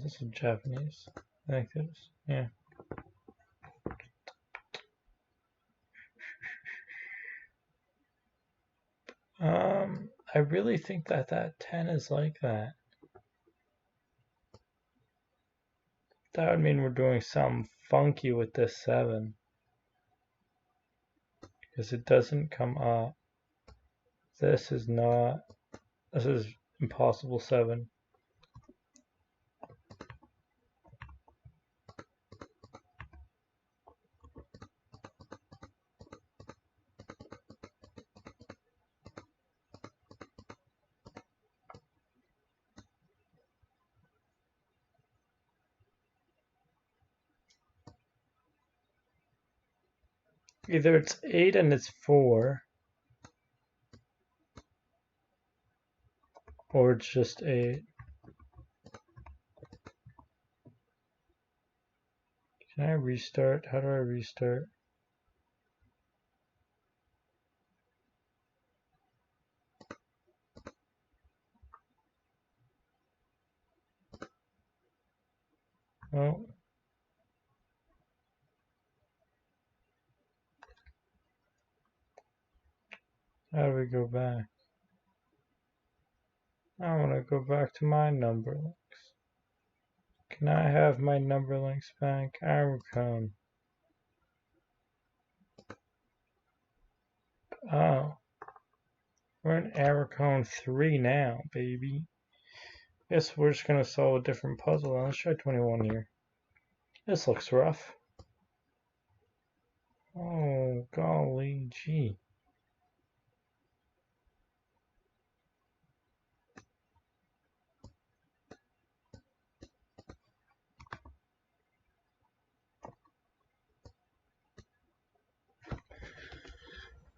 This is Japanese. I think it is. Yeah. I really think that that 10 is like that. That would mean we're doing something funky with this 7. Because it doesn't come up. This is not. This is impossible 7. Either it's 8 and it's 4, or it's just 8. Can I restart? How do I restart? Oh. How do we go back? I want to go back to my numberlinks. Can I have my numberlinks back? Arrowcone. Oh. We're in Arrowcone 3 now, baby. Guess we're just going to solve a different puzzle. Let's try 21 here. This looks rough. Oh, golly gee.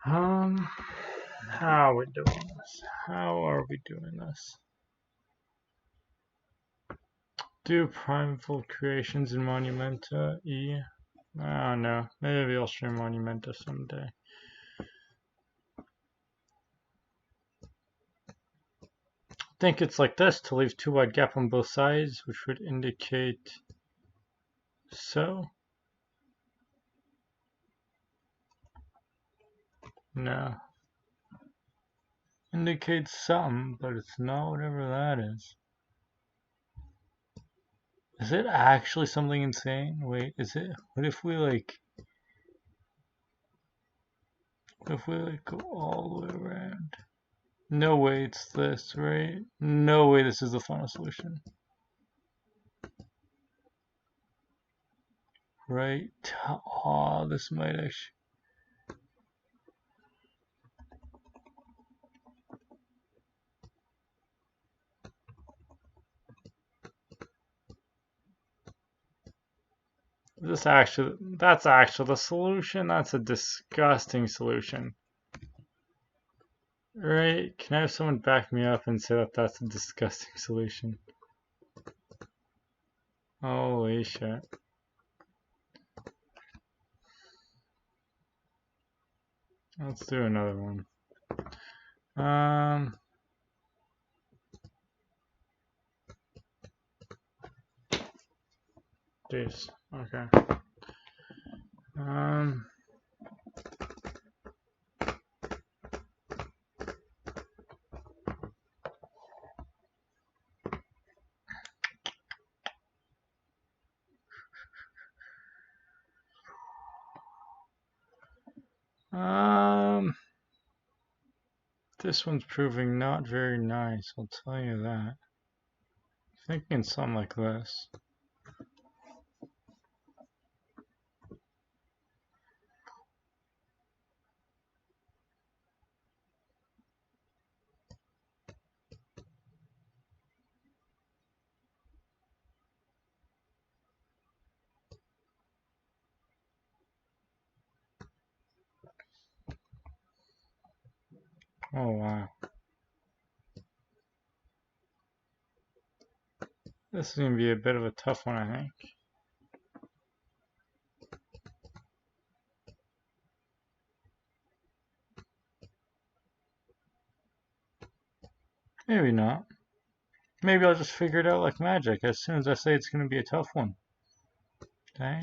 How are we doing this? How are we doing this? Do primeval creations in Monumenta E? Oh no, maybe I'll stream Monumenta someday. I think it's like this, to leave 2 wide gap on both sides, which would indicate so. No. Indicates something, but it's not whatever that is. Is it actually something insane? Wait, is it? What if we like go all the way around? No way it's this, right? No way this is the final solution. Right? Oh, this might actually. That's actually the solution. That's a disgusting solution. Right? Can I have someone back me up and say that that's a disgusting solution? Holy shit. Let's do another one. Jeez. Okay. This one's proving not very nice, I'll tell you that. Thinking something like this. Oh wow. This is going to be a bit of a tough one, I think. Maybe not. Maybe I'll just figure it out like magic as soon as I say it's going to be a tough one. Okay?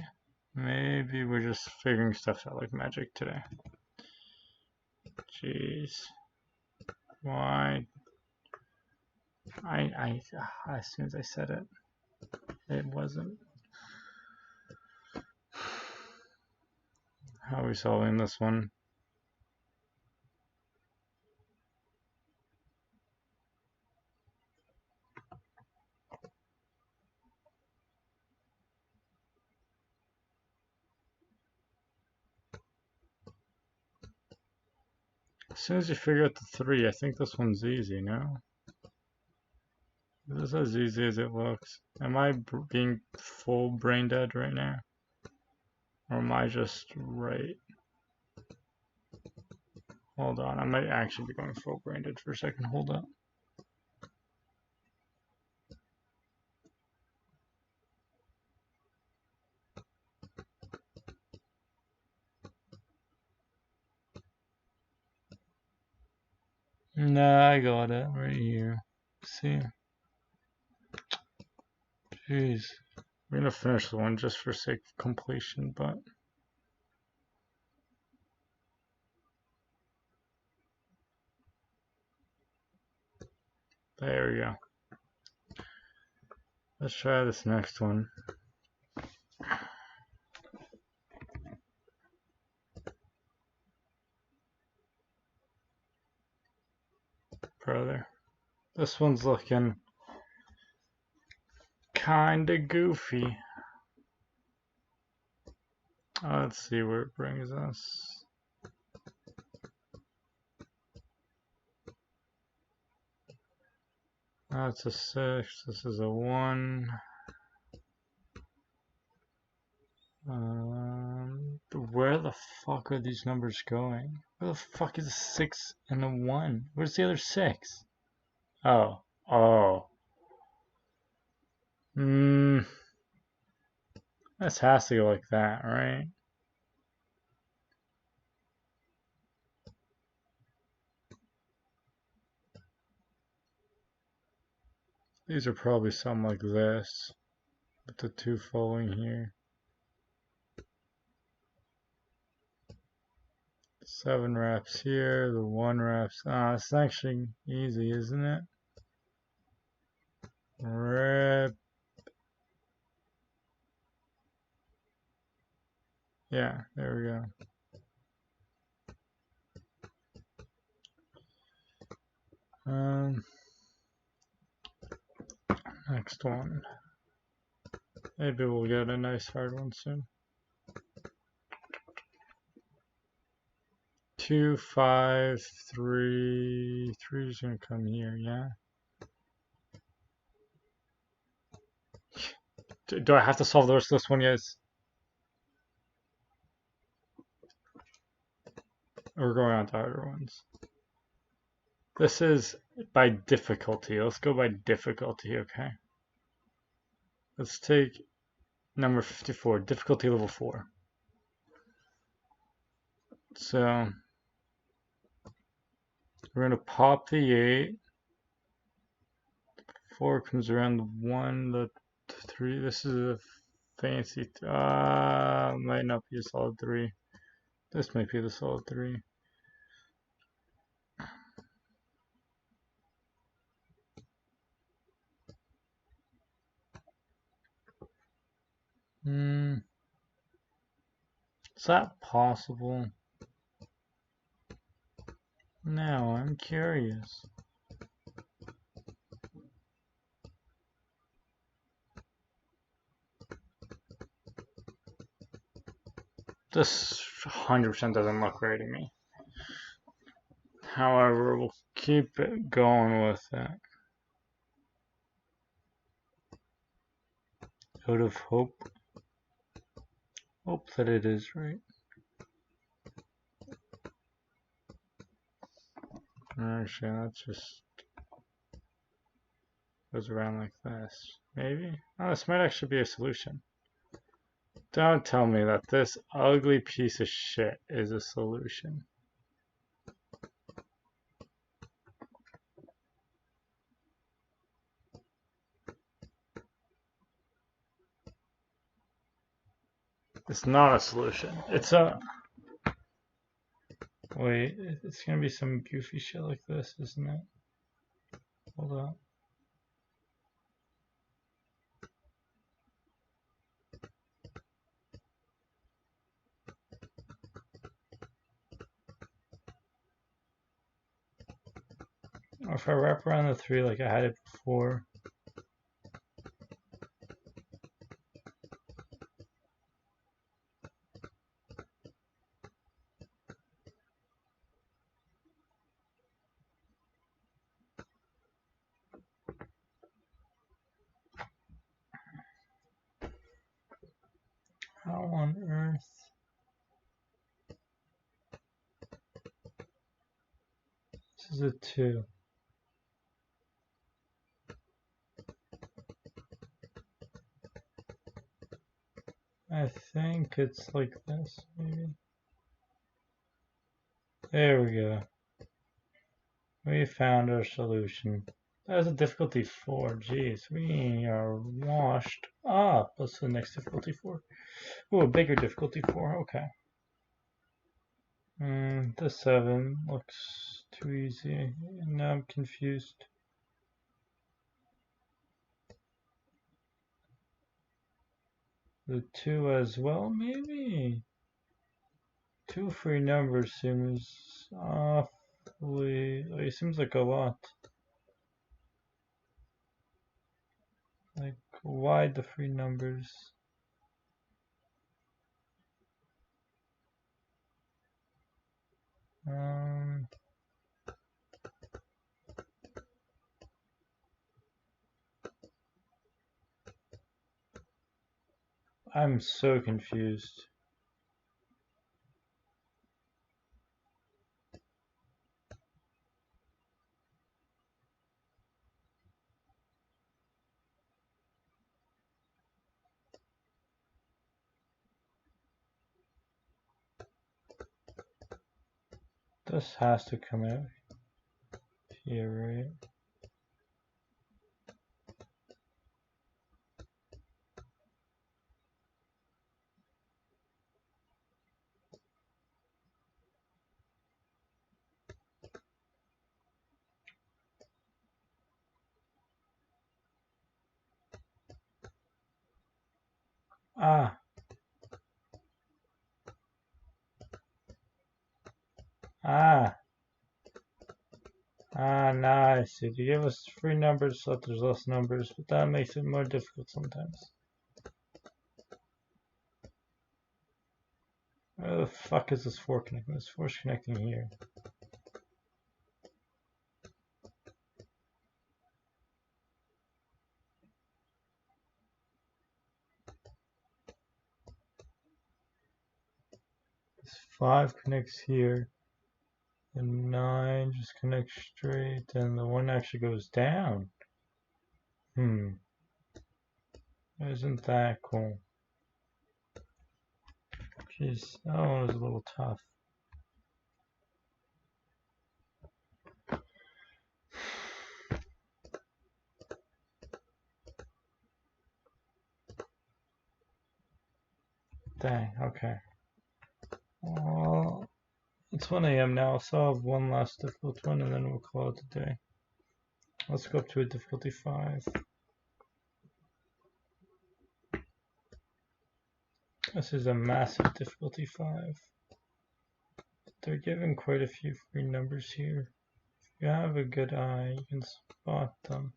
Maybe we're just figuring stuff out like magic today. Jeez. Why? As soon as I said it, it wasn't. How are we solving this one? As soon as you figure out the 3, I think this one's easy, no? Is this as easy as it looks? Am I being full brain dead right now? Or am I just right? Hold on, I might actually be going full brain dead for a second. Hold up. Nah, I got it right here. See? Jeez. We're gonna finish the one just for sake of completion, but there we go. Let's try this next one. Brother. This one's looking kinda goofy. Let's see where it brings us. That's a 6. This is a 1. Where the fuck are these numbers going? Where the fuck is a 6 and a 1? Where's the other 6? Oh. Oh. This has to go like that, right? These are probably something like this, with the 2 following here. 7 wraps here, the 1 wraps. It's actually easy, isn't it? Rip. Yeah, there we go. Next one. Maybe we'll get a nice hard one soon. 2, 5, 3. 3 is gonna come here, yeah? Do I have to solve the rest of this one, guys? We're going on to harder ones. This is by difficulty. Let's go by difficulty, okay? Let's take number 54, difficulty level 4. So we're gonna pop the 8. 4 comes around the 1, the 3. This is a fancy. Might not be a solid 3. This might be the solid 3. Is that possible? Now I'm curious. This 100% doesn't look right to me. However, we'll keep it going with it. Out of hope. Hope that it is right. Actually, that's just goes around like this. Maybe? Oh, this might actually be a solution. Don't tell me that this ugly piece of shit is a solution. It's not a solution. It's a... Wait, it's gonna be some goofy shit like this, isn't it? Hold on. Or if I wrap around the 3 like I had it before. How on earth? This is a 2. I think it's like this, maybe. There we go. We found our solution. That was a difficulty 4. Jeez, we are washed up. What's the next difficulty 4? Oh, a bigger difficulty 4. Okay. The 7 looks too easy. Now I'm confused. The 2 as well, maybe? 2 free numbers seems awfully... It seems like a lot. Like, why the free numbers? I'm so confused. This has to come out here, right? Ah. Nice. If you give us free numbers so that there's less numbers, but that makes it more difficult sometimes. Where the fuck is this 4 connecting? This 4 is connecting here. This 5 connects here. The 9 just connects straight, and the 1 actually goes down. Isn't that cool? Jeez, that one was a little tough. Dang, okay. Well, it's 1 a.m. now, so I'll have one last difficult one and then we'll call it a day. Let's go up to a difficulty 5. This is a massive difficulty 5. They're given quite a few free numbers here. If you have a good eye, you can spot them.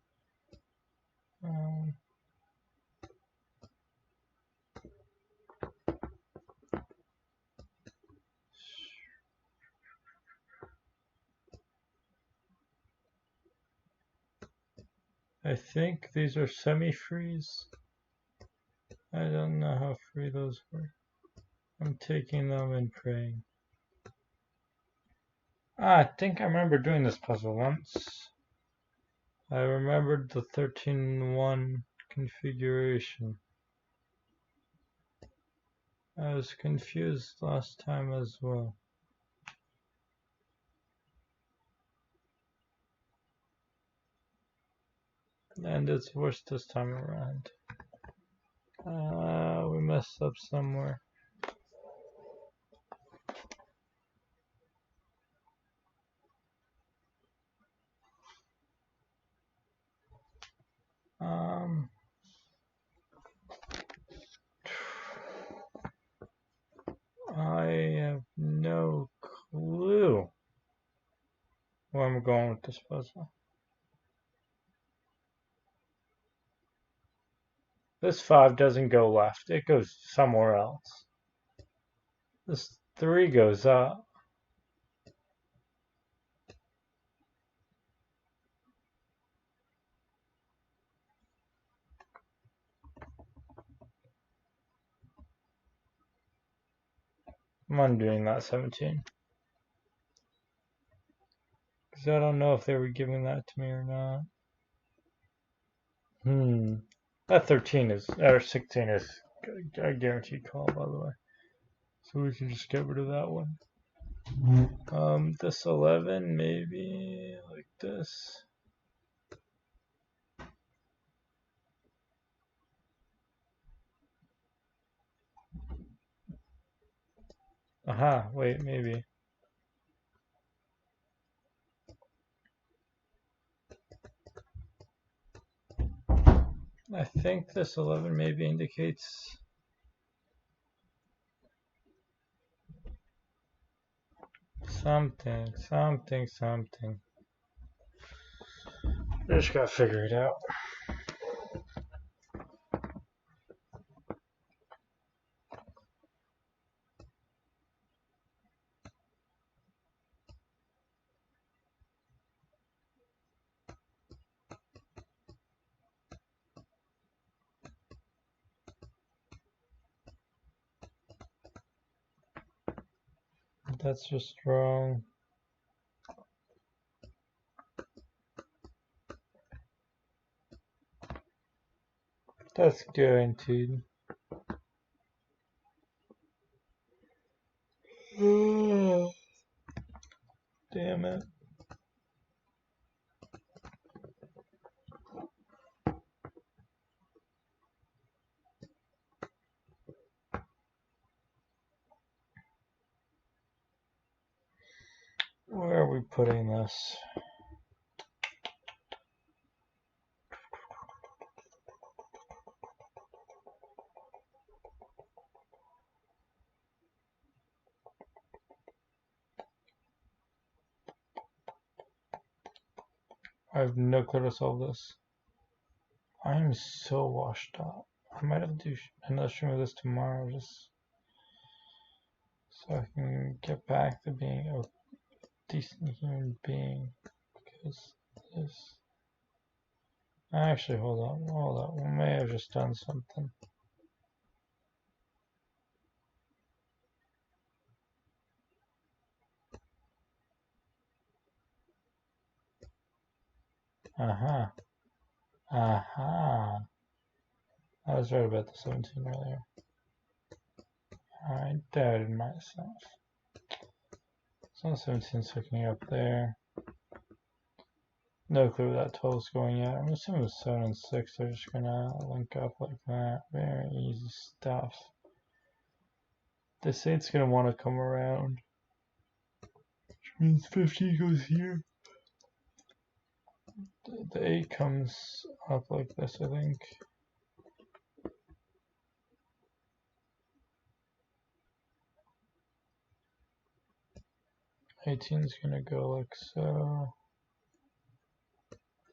I think these are semi-frees. I don't know how free those were. I'm taking them and praying. I think I remember doing this puzzle once. I remembered the 13-1 configuration. I was confused last time as well. And it's worse this time around. We messed up somewhere. I'm going with this puzzle. This 5 doesn't go left, it goes somewhere else. This 3 goes up. I'm undoing that 17. Because I don't know if they were giving that to me or not. That 13 is, or 16 is a guaranteed call, by the way. So we can just get rid of that one. This 11, maybe like this. Aha, wait, maybe. I think this 11 maybe indicates something. I just gotta figure it out. That's just wrong. That's guaranteed. Damn it. Where are we putting this? I have no clue to solve this. I'm so washed up. I might have to do another stream of this tomorrow just so I can get back to being a decent human being. Because this. Actually, hold on. We may have just done something. Aha. I was right about the 17 earlier. I doubted myself. So 17 is hooking up there. No clue where that 12 is going yet. I'm assuming the 7 and 6 are just gonna link up like that. Very easy stuff. This 8's gonna want to come around. Which means 15 goes here. The 8 comes up like this, I think. 18's gonna go like so.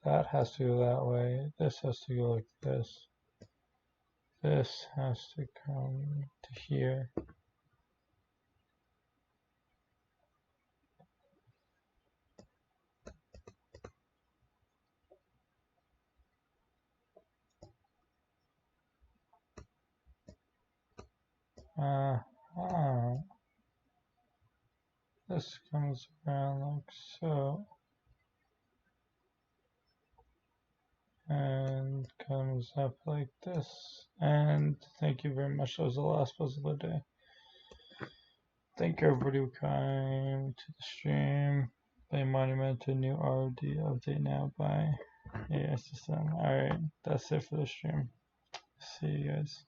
That has to go that way. This has to go like this. This has to come to here. This comes around like so. And comes up like this. And thank you very much. That was the last puzzle of the day. Thank you everybody who came to the stream. Play Monument to new ROD update now by ASSM. Alright, that's it for the stream. See you guys.